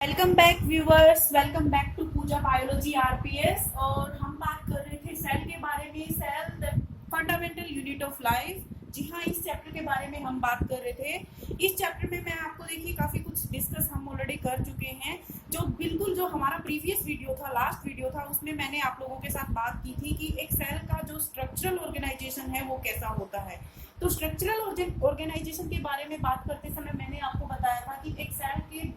Welcome back viewers, welcome back to Pooja biology RPS. और हम बात कर रहे थे सेल के बारे में, cell the fundamental unit of life. जी हाँ, इस चैप्टर के बारे में हम बात कर रहे थे। इस चैप्टर में मैं आपको देखिए काफी कुछ डिस्कस हम ऑलरेडी कर चुके हैं। जो हमारा प्रीवियस वीडियो था, लास्ट वीडियो था, उसमें मैंने आप लोगों के साथ बात की थी कि एक सेल का जो स्ट्रक्चरल ऑर्गेनाइजेशन है वो कैसा होता है। तो स्ट्रक्चरल ऑर्गेनाइजेशन के बारे में बात करते समय मैंने आपको बताया था कि एक सेल के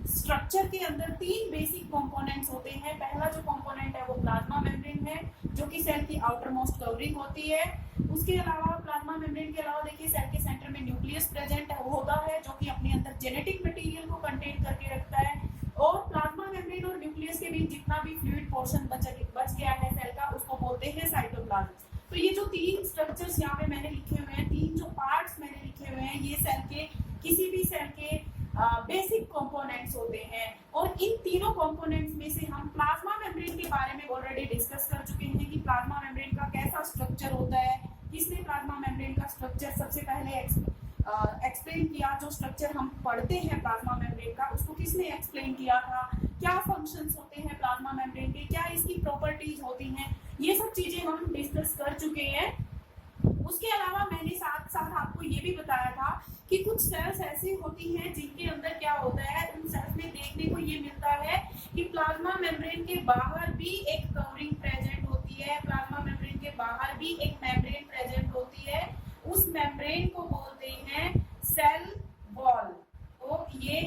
स्ट्रक्चर के अंदर तीन बेसिक कंपोनेंट्स होते हैं। पहला जो कंपोनेंट है वो प्लाज्मा मेम्ब्रेन है, जो कि सेल की आउटर मोस्ट कवरिंग होती है। उसके अलावा प्लाज्मा मेम्ब्रेन के अलावा देखिए सेल के सेंटर में न्यूक्लियस प्रेजेंट होता है, जो कि अपने अंदर जेनेटिक मटेरियल को कंटेन करके रखता है। और प्लाज्मा मेम्ब्रेन और न्यूक्लियस के बीच जितना भी फ्लूइड पोर्शन बच गया है सेल का, उसको बोलते हैं साइटोप्लाज्म। तो ये जो तीन स्ट्रक्चर्स यहाँ पे मैंने लिखे हुए हैं, तीन जो पार्ट्स मैंने लिखे हुए हैं, ये सेल के किसी भी सेल के बेसिक कंपोनेंट्स होते हैं। और इन तीनों कंपोनेंट्स में से हम प्लाज्मा मेम्ब्रेन के बारे में ऑलरेडी डिस्कस कर चुके हैं कि प्लाज्मा मेम्ब्रेन का कैसा स्ट्रक्चर होता है। किसने प्लाज्मा मेम्ब्रेन का स्ट्रक्चर सबसे पहले एक्सप्लेन किया? जो स्ट्रक्चर हम पढ़ते हैं प्लाज्मा मेम्ब्रेन का, उसको किसने एक्सप्लेन किया था? क्या फंक्शंस होते हैं प्लाज्मा मेम्ब्रेन के, क्या इसकी प्रॉपर्टीज होती हैं, ये सब चीजें हम डिस्कस कर चुके हैं। उसके अलावा मैंने साथ साथ आपको ये भी बताया था कि कुछ सेल्स ऐसी होती हैं जिनके अंदर क्या होता है, उन सेल्स में देखने को ये मिलता है कि प्लाज्मा मेम्ब्रेन के बाहर भी एक कवरिंग प्रेजेंट होती है। प्लाज्मा मेम्ब्रेन के बाहर भी एक मेम्ब्रेन प्रेजेंट होती है। उस मेम्ब्रेन को बोलते हैं सेल वॉल। तो ये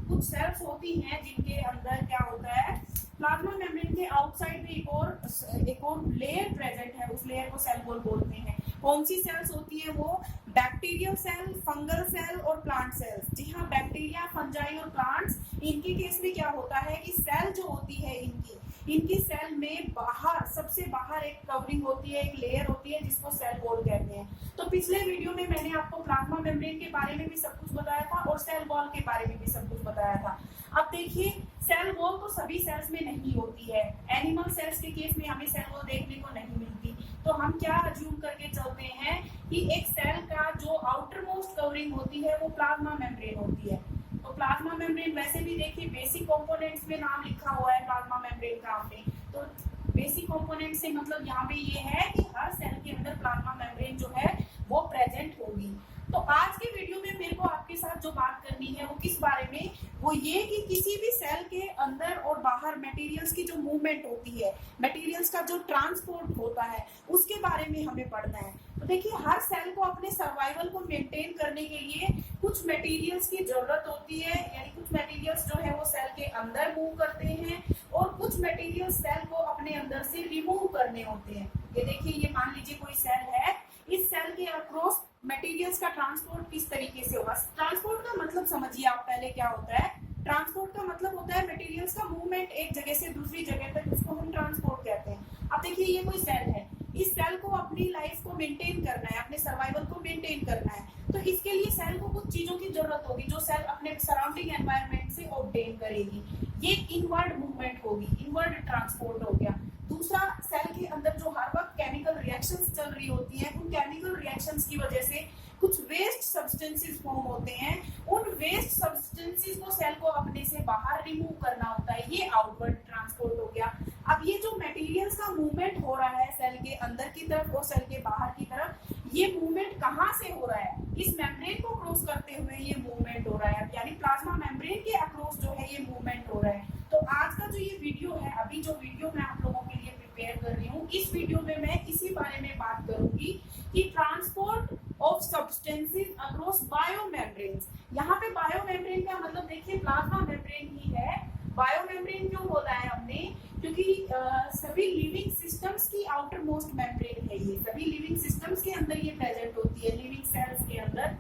कुछ सेल्स होती हैं जिनके अंदर क्या होता है, प्लाज्मा मेम्ब्रेन के आउटसाइड में एक और लेयर प्रेजेंट है, उस लेयर को सेल वॉल बोलते हैं। कौन सी सेल्स होती है वो? बैक्टीरियल सेल, फंगल सेल और प्लांट सेल्स। जी हाँ, बैक्टीरिया, फंजाई और प्लांट्स, इनके केस में क्या होता है कि सेल जो होती है इनकी सेल में बाहर, सबसे बाहर एक कवरिंग होती है, एक लेयर होती है जिसको सेल वॉल कहते हैं। तो पिछले वीडियो में मैंने आपको प्लाज्मा मेम्ब्रेन के बारे में भी सब कुछ बताया था और सेल वॉल के बारे में भी सब कुछ बताया था। अब देखिए, सेल वॉल तो सभी सेल्स में नहीं होती है। एनिमल सेल्स के केस में हमें सेल वॉल देखने को नहीं मिलती। तो हम क्या अज्यूम करके चलते हैं कि एक सेल का जो आउटर मोस्ट कवरिंग होती है वो प्लाज्मा मेम्ब्रेन होती है। तो प्लाज्मा मेम्ब्रेन वैसे भी देखिए बेसिक कंपोनेंट्स में नाम लिखा हुआ है प्लाज्मा मेम्ब्रेन का हमने। तो बेसिक कंपोनेंट से मतलब यहाँ पे ये है कि हर सेल के अंदर प्लाज्मा मेम्ब्रेन जो है वो प्रेजेंट होगी। तो आज के वीडियो में मेरे को आपके साथ जो बात करनी है वो किस बारे में, वो ये कि किसी भी सेल के अंदर और बाहर मटेरियल्स की जो मूवमेंट होती है, मटेरियल्स का जो ट्रांसपोर्ट होता है, उसके बारे में हमें पढ़ना है। तो देखिए, हर सेल को अपने सर्वाइवल को मेंटेन करने के लिए कुछ मटेरियल्स की जरूरत होती है। यानी कुछ मटेरियल्स जो है वो सेल के अंदर मूव करते हैं और कुछ मटेरियल्स सेल को अपने अंदर से रिमूव करने होते हैं। ये देखिए, ये मान लीजिए कोई सेल है, इस सेल के अक्रॉस मटेरियल्स का ट्रांसपोर्ट किस तरीके से होगा। ट्रांसपोर्ट का मतलब समझिए आप पहले क्या होता है। ट्रांसपोर्ट का मतलब होता है मटेरियल्स का मूवमेंट एक जगह से दूसरी जगह तक, उसको हम ट्रांसपोर्ट कहते हैं। अब देखिए, ये कोई सेल है, इस सेल को अपनी लाइफ को मेंटेन करना है, अपने सर्वाइवल को मेंटेन करना है। तो इसके लिए सेल को कुछ चीजों की जरूरत होगी जो सेल अपने सराउंडिंग एनवायरनमेंट से ऑब्टेन करेगी। ये इनवर्ड मूवमेंट होगी, इनवर्ड ट्रांसपोर्ट हो गया। दूसरा, सेल के अंदर जो हर वक्त केमिकल रिएक्शंस चल रही होती हैं, उन केमिकल रिएक्शंस की वजह से कुछ वेस्ट सब्सटेंसेस फॉर्म होते हैं। उन वेस्ट सब्सटेंसेस को सेल को अपने से बाहर रिमूव करना होता है। ये आउटवर्ड ट्रांसपोर्ट हो गया। अब ये जो मटेरियल्स का मूवमेंट हो रहा है सेल के अंदर की तरफ और सेल के बाहर की तरफ, ये मूवमेंट कहाँ से हो रहा है? इस मेम्ब्रेन को क्रॉस करते हुए ये मूवमेंट हो रहा है। यानी प्लाज्मा मेम्ब्रेन के अक्रॉस जो है ये मूवमेंट हो रहा है। तो आज का जो ये वीडियो है, अभी जो वीडियो मैं आप लोगों के लिए प्रिपेयर कर रही हूँ, इस वीडियो में मैं इसी बारे में बात करूंगी कि ट्रांसपोर्ट ऑफ सब्सटेंसेस अक्रॉस बायोमेम्ब्रेन्स। यहाँ पे बायोमेम्ब्रेन का मतलब देखिए प्लाज्मा मेम्ब्रेन ही है। बायोमेम्ब्रेन क्यों बोला है हमने? क्योंकि सभी लिविंग सिस्टम्स की आउटर मोस्ट मेम्ब्रेन है ये। सभी लिविंग सिस्टम्स के अंदर ये प्रेजेंट होती है, लिविंग सेल्स के अंदर,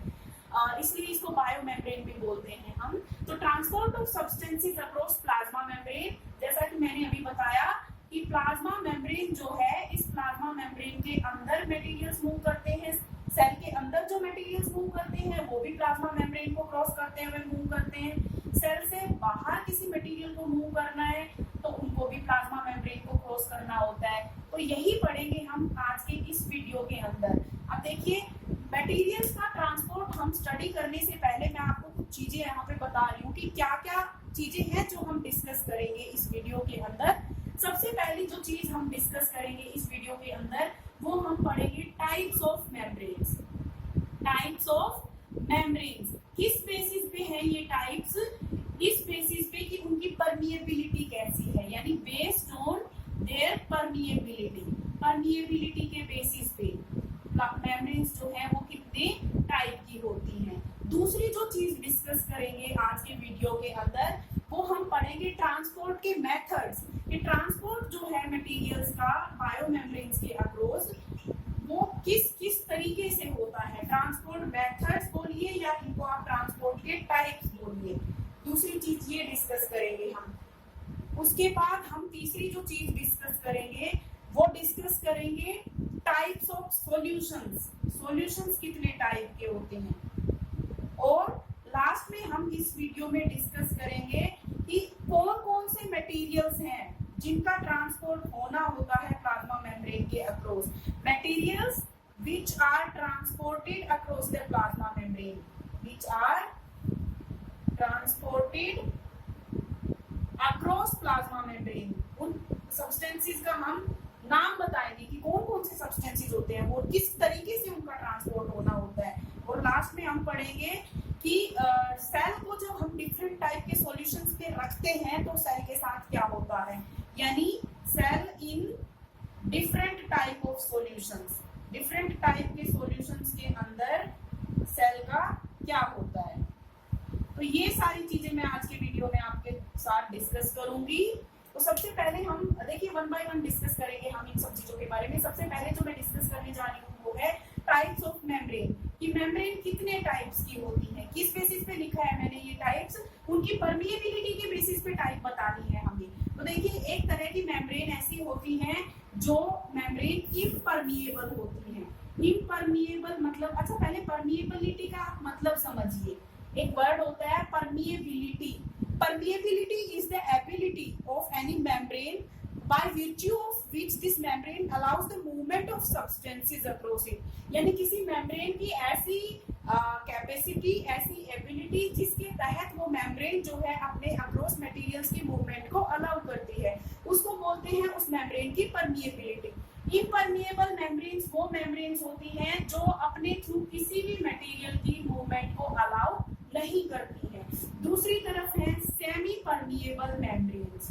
इसलिए इसको बायोमेम्ब्रेन भी बोलते हैं हम। तो transport of substances across plasma membrane, जैसा कि मैंने अभी बताया कि प्लाज्मा मेम्ब्रेन जो है, इस प्लाज्मा मेम्ब्रेन के अंदर मटेरियल्स मूव करते हैं। सेल के अंदर जो मटेरियल्स मूव करते हैं वो भी प्लाज्मा मेम्ब्रेन को क्रॉस करते हुए मूव करते हैं। सेल से बाहर किसी मटेरियल को मूव करना है तो उनको भी प्लाज्मा मेम्ब्रेन को क्रॉस करना होता है। तो यही पढ़ेंगे हम आज के इस वीडियो के अंदर। अब देखिए, मटेरियल्स का ट्रांसपोर्ट हम स्टडी करने से पहले मैं आपको कुछ चीजें यहाँ पे बता रही हूँ कि क्या क्या चीजें हैं जो हम डिस्कस करेंगे इस वीडियो के अंदर। सबसे पहली जो चीज हम डिस्कस करेंगे इस वीडियो के अंदर वो हम पढ़ेंगे types of membranes. Types of membranes किस बेसिस पे है ये टाइप्स? इस बेसिस पे कि उनकी परमिएबिलिटी कैसी है, यानी based on their permeability. Permeability के बेसिस पे मेम्ब्रेन्स जो है वो कितने टाइप की होती हैं। दूसरी जो चीज डिस्कस करेंगे आज के वीडियो के अंदर वो हम पढ़ेंगे ट्रांसपोर्ट के मेथड्स। कि ट्रांसपोर्ट जो है मटेरियल्स का बायो मेम्ब्रेन्स के अक्रॉस वो किस किस तरीके से होता है। ट्रांसपोर्ट मेथड्स बोलिए या इनको आप ट्रांसपोर्ट के टाइप्स बोलिए। दूसरी चीज ये डिस्कस करेंगे हम। उसके बाद हम तीसरी जो चीज डिस्कस करेंगे वो डिस्कस करेंगे टाइप्स ऑफ सॉल्यूशंस। सॉल्यूशंस कितने टाइप के होते हैं। और लास्ट में हम इस वीडियो में डिस्कस करेंगे कि कौन कौन से मटेरियल्स हैं जिनका ट्रांसपोर्ट होना होता है प्लाज्मा मेम्ब्रेन के across. Materials which are transported across the plasma membrane, which are transported across plasma membrane। उन सब्सटेंसेस का हम नाम बताएंगे कि कौन कौन से सब्सटेंसेस होते हैं वो किस तरीके से उनका ट्रांसपोर्ट होना होता है। और लास्ट में हम पढ़ेंगे कि सेल को जब हम डिफरेंट टाइप के सॉल्यूशंस पे रखते हैं तो सेल के साथ क्या होता है, यानी cell in different type of solutions. Different type के सॉल्यूशंस के अंदर सेल का क्या होता है। तो ये सारी चीजें मैं आज के वीडियो में आपके साथ डिस्कस करूंगी। तो सबसे पहले हम देखिए वन बाय वन डिस्कस करेंगे हम इन सब चीजों के बारे में। सबसे पहले जो मैं डिस्कस करने जा रही हूँ वो है टाइप्स ऑफ मेम्ब्रेन। कि मेम्ब्रेन कितने टाइप्स की होती है, किस बेसिस पे लिखा है मैंने ये टाइप्स, उनकी परमिएबिलिटी के बेसिस पे टाइप बतानी है हमें। तो देखिए एक तरह की मेम्ब्रेन ऐसी होती है जो मेम्ब्रेन इम्परमिएबल होती है। इम्परमिएबल मतलब, अच्छा पहले परमिएबिलिटी का आप मतलब समझिए। एक वर्ड होता है permeability. Permeability is the ability of any membrane by virtue of which this membrane allows the movement of substances across it। यानी किसी membrane की ऐसी कैपेसिटी, ऐसी एबिलिटी जिसके तहत वो membrane जो है अपने across materials की movement को allow करती है, उसको बोलते हैं उस membrane की permeability। Impermeable membranes वो membranes होती हैं जो अपने थ्रू किसी भी material की movement को allow नहीं करती है। दूसरी तरफ है semi permeable membranes.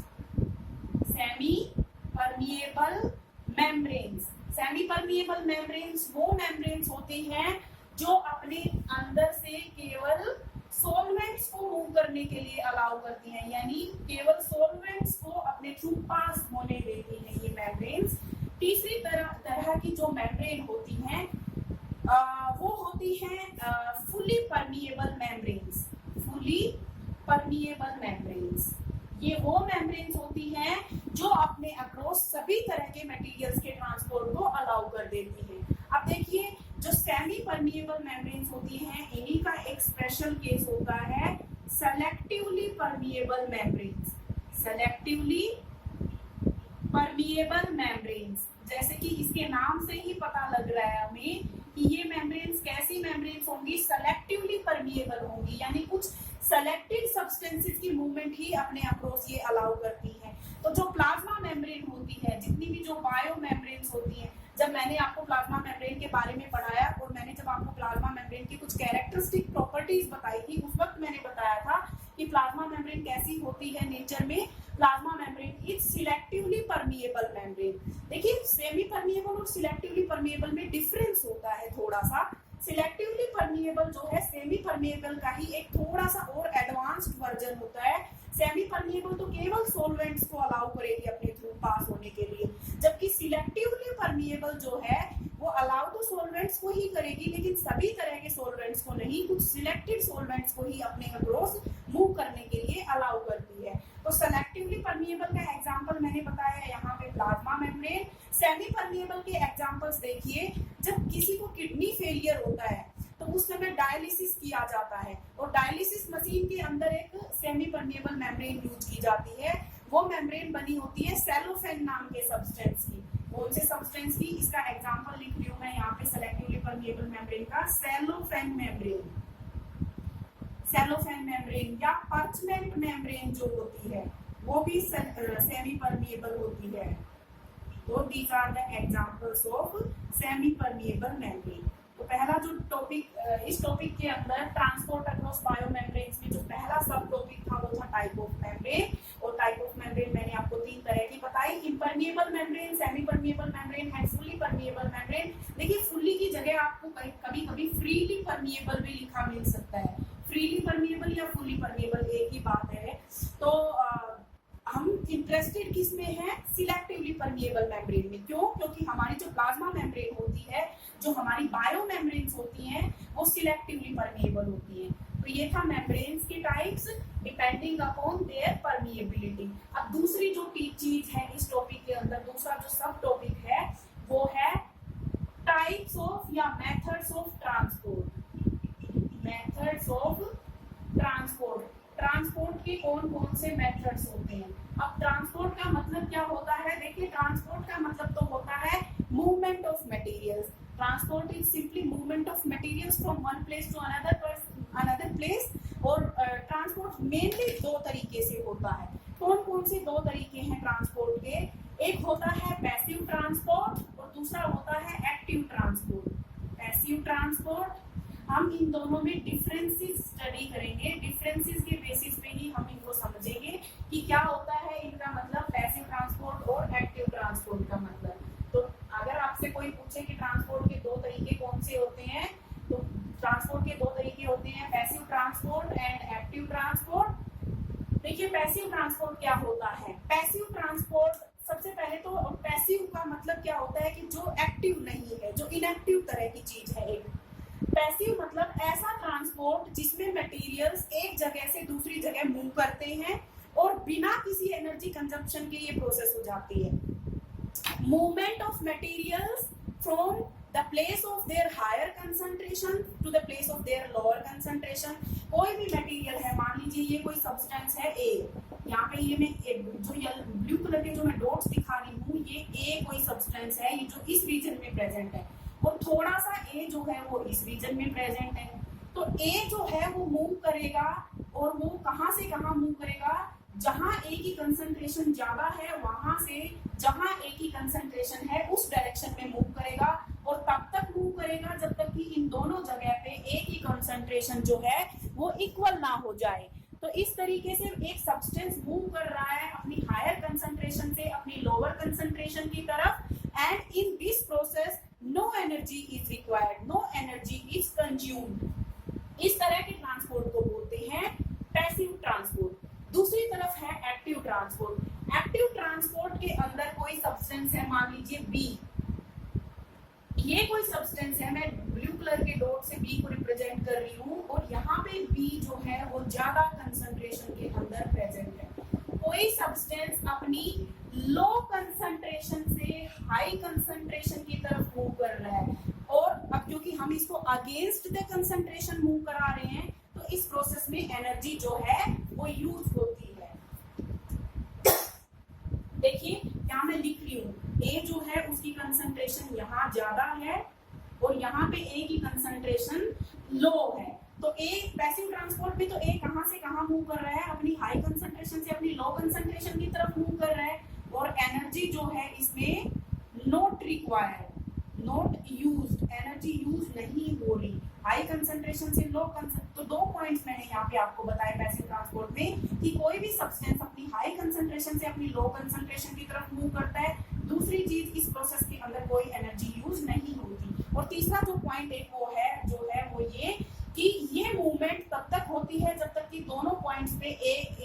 Semi permeable membranes. Semi permeable membranes वो मेम्ब्रेन्स होती हैं जो अपने अंदर से केवल सॉल्वेंट्स को मूव करने के लिए अलाउ करती हैं, यानी केवल सॉल्वेंट्स को अपने थ्रू पास होने देती हैं ये मेम्ब्रेन्स। तीसरी तरह की जो मेम्ब्रेन होती हैं वो होती हैं fully permeable membranes. Fully permeable membranes ये वो मेम्ब्रेन्स होती हैं जो अपने अक्रॉस सभी तरह के मटेरियल्स के ट्रांसपोर्ट को अलाउ कर देती हैं। अब देखिए जो सेमी परमिएबल मेम्ब्रेन्स होती हैं इन्हीं का एक स्पेशल केस होता है selectively permeable membranes. Selectively permeable membranes, जैसे कि इसके नाम से ही पता लग रहा है हमें कि ये मेम्ब्रेन्स कैसी मेम्ब्रेन्स होंगी, सेलेक्टिवली परमिएबल होंगी, यानी कुछ सेलेक्टेड सब्सटेंसेस की मूवमेंट ही अपने अक्रॉस ये अलाउ करती है। तो जो प्लाज्मा मेम्ब्रेन होती है, जितनी भी जो बायो मेम्ब्रेन्स होती हैं, जब मैंने आपको प्लाज्मा मेम्ब्रेन के बारे में पढ़ाया और मैंने जब आपको प्लाज्मा मेम्ब्रेन की कुछ कैरेक्टरिस्टिक प्रॉपर्टीज बताई थी, उस वक्त मैंने बताया था कि प्लाज्मा मेम्ब्रेन कैसी होती है नेचर में। Plasma membrane is selectively permeable membrane. देखिए सेमी परमिएबल और सिलेक्टिवली परमिएबल में डिफरेंस होता है थोड़ा सा। सिलेक्टिवली परमिएबल जो है सेमी परमिएबल का ही एक थोड़ा सा और एडवांस्ड वर्जन होता है। सेमी परमिएबल तो केवल सॉल्वेंट्स को अलाउ करेगी अपने थ्रू पास होने के लिए, जबकि सिलेक्टिवली परमिएबल जो है वो अलाउ तो सॉल्वेंट्स को ही करेगी लेकिन सभी तरह के सॉल्वेंट्स को नहीं, कुछ सिलेक्टेड सॉल्वेंट्स को ही अपने अक्रॉस मूव करने के लिए अलाउ करती है। तो सेलेक्टिवली परमिएबल का एग्जांपल मैंने बताया यहाँ पे प्लाज्मा मेम्ब्रेन। सेमी परमिएबल के एग्जांपल्स देखिए, जब किसी को किडनी फेलियर होता है तो उस समय डायलिसिस किया जाता है और डायलिसिस मशीन के अंदर एक सेमी परमिएबल मेम्ब्रेन यूज की जाती है। वो मेम्ब्रेन बनी होती है सेलोफेन नाम के सब्सटेंस की। कौन से सब्सटेंस की, इसका एग्जांपल लिख रही हूँ मैं यहाँ पे सेलेक्टिवली परमिएबल मेम्ब्रेन का, सेलोफेन मेम्ब्रेन। सेलोफेन मेम्ब्रेन या पर्चमेंट मेम्ब्रेन जो होती है वो भी सेमी परमिएबल होती है। तो these are the examples of semi permeable membrane. तो पहला जो टॉपिक इस टॉपिक के अंदर ट्रांसपोर्ट अक्रॉस बायो मेम्ब्रेन्स में जो पहला सब टॉपिक था वो था टाइप ऑफ मेम्ब्रेन। और टाइप ऑफ मेम्ब्रेन मैंने आपको 3 तरह की बताई, impermeable membrane, semi permeable membrane and fully permeable membrane. देखिए फुल्ली की जगह आपको कभी कभी फ्रीली परमिएबल भी लिखा मिल सकता है। फ्रीली परमिएबल या फुली परमिएबल एक ही बात है। तो हम इंटरेस्टेड किस में है? सिलेक्टिवली परमिएबल मेम्ब्रेन में। क्यों? क्योंकि हमारी जो प्लाज्मा मेम्ब्रेन होती है, जो हमारी बायो मेम्ब्रेन्स होती हैं, वो सिलेक्टिवली परमिएबल होती हैं। तो ये था मेम्ब्रेन्स के types depending upon their permeability. अब दूसरी जो चीज है इस टॉपिक के अंदर, दूसरा जो सब टॉपिक है वो है टाइप्स ऑफ या methods of transport. Methods of transport. Transport के कौन कौन से मेथड्स होते हैं? अब ट्रांसपोर्ट का मतलब क्या होता है? देखिए ट्रांसपोर्ट का मतलब तो होता है movement of materials. Transport is simply movement of materials from one place to another place. और ट्रांसपोर्ट मेनली 2 तरीके से होता है। कौन कौन से 2 तरीके हैं ट्रांसपोर्ट के? एक होता है पैसिव ट्रांसपोर्ट और दूसरा होता है एक्टिव ट्रांसपोर्ट। पैसिव ट्रांसपोर्ट, हम इन दोनों में डिफरेंसेस स्टडी करेंगे। डिफरेंसेस के बेसिस पे ही हम इनको समझेंगे कि क्या होता है इनका मतलब, पैसिव ट्रांसपोर्ट और एक्टिव ट्रांसपोर्ट का मतलब। तो अगर आपसे कोई पूछे कि ट्रांसपोर्ट के 2 तरीके कौन से होते हैं, तो ट्रांसपोर्ट के 2 तरीके होते हैं, passive transport and active transport. देखिए पैसिव ट्रांसपोर्ट क्या होता है? पैसिव ट्रांसपोर्ट, सबसे पहले तो पैसिव का मतलब क्या होता है कि जो एक्टिव नहीं है, जो इनएक्टिव तरह की चीज है। एक पैसिव मतलब ऐसा ट्रांसपोर्ट जिसमें मटेरियल्स एक जगह से दूसरी जगह मूव करते हैं और बिना किसी एनर्जी कंजप्शन के ये प्रोसेस हो जाती है। Movement of materials from the place of their higher concentration to the place of their lower concentration. कोई भी मटेरियल है, मान लीजिए ये कोई सब्सटेंस है ए, यहाँ पे ये मैं जो ब्लू कलर के जो मैं डॉट्स दिखा रही हूँ, ये ए कोई सब्सटेंस है, ये जो इस रीजन में प्रेजेंट है, और थोड़ा सा ए जो है वो इस रीजन में प्रेजेंट है। तो ए जो है वो मूव करेगा, और वो कहाँ से कहाँ मूव करेगा? जहां ए की कंसंट्रेशन ज्यादा है वहां से जहां ए की कंसंट्रेशन है उस डायरेक्शन में मूव करेगा, और तब तक मूव करेगा जब तक कि इन दोनों जगह पे ए की कंसंट्रेशन जो है वो इक्वल ना हो जाए। तो इस तरीके से एक सब्सटेंस मूव कर रहा है अपनी हायर कंसंट्रेशन से अपनी लोअर कंसंट्रेशन की तरफ, and in this process no energy is required, no energy is consumed. इस तरह के ट्रांसपोर्ट को बोलते हैं पैसिव ट्रांसपोर्ट। दूसरी तरफ है एक्टिव ट्रांसपोर्ट। एक्टिव ट्रांसपोर्ट के अंदर कोई सब्सटेंस है, मान लीजिए बी, ये कोई सब्सटेंस है, मैं ब्लू कलर के डॉट से बी को रिप्रेजेंट कर रही हूँ, और यहाँ पे बी जो है वो ज्यादा कंसंट्रेशन के अंदर प्रेजेंट है। कोई सब्सटेंस अपनी लो कंसंट्रेशन से हाई कंसंट्रेशन की तरफ मूव कर रहा है, और अब क्योंकि हम इसको अगेंस्ट द कंसंट्रेशन मूव करा रहे हैं, तो इस प्रोसेस में एनर्जी जो है वो यूज होती है। देखिए यहाँ मैं लिख रही हूँ, ए जो है उसकी कंसंट्रेशन यहाँ ज्यादा है और यहाँ पे ए की कंसंट्रेशन लो है। तो ए पैसिव ट्रांसपोर्ट में तो ए कहाँ से कहाँ मूव कर रहा है? अपनी हाई कंसंट्रेशन से अपनी लो कंसंट्रेशन की तरफ मूव कर रहा है, और एनर्जी जो है इसमें not required, not used, energy use नहीं हो रही। हाई कंसंट्रेशन से लो तो 2 पॉइंट्स मैंने यहाँ पे आपको बताए पैसिव ट्रांसपोर्ट में, कि कोई भी सब्सटेंस अपनी हाई कंसंट्रेशन से अपनी लो कंसंट्रेशन की तरफ मूव करता है। दूसरी चीज, इस प्रोसेस के अंदर कोई एनर्जी यूज नहीं होती। और तीसरा जो पॉइंट एक वो है जो है वो ये कि ये मूवमेंट तब तक होती है जब तक कि दोनों पॉइंट्स पे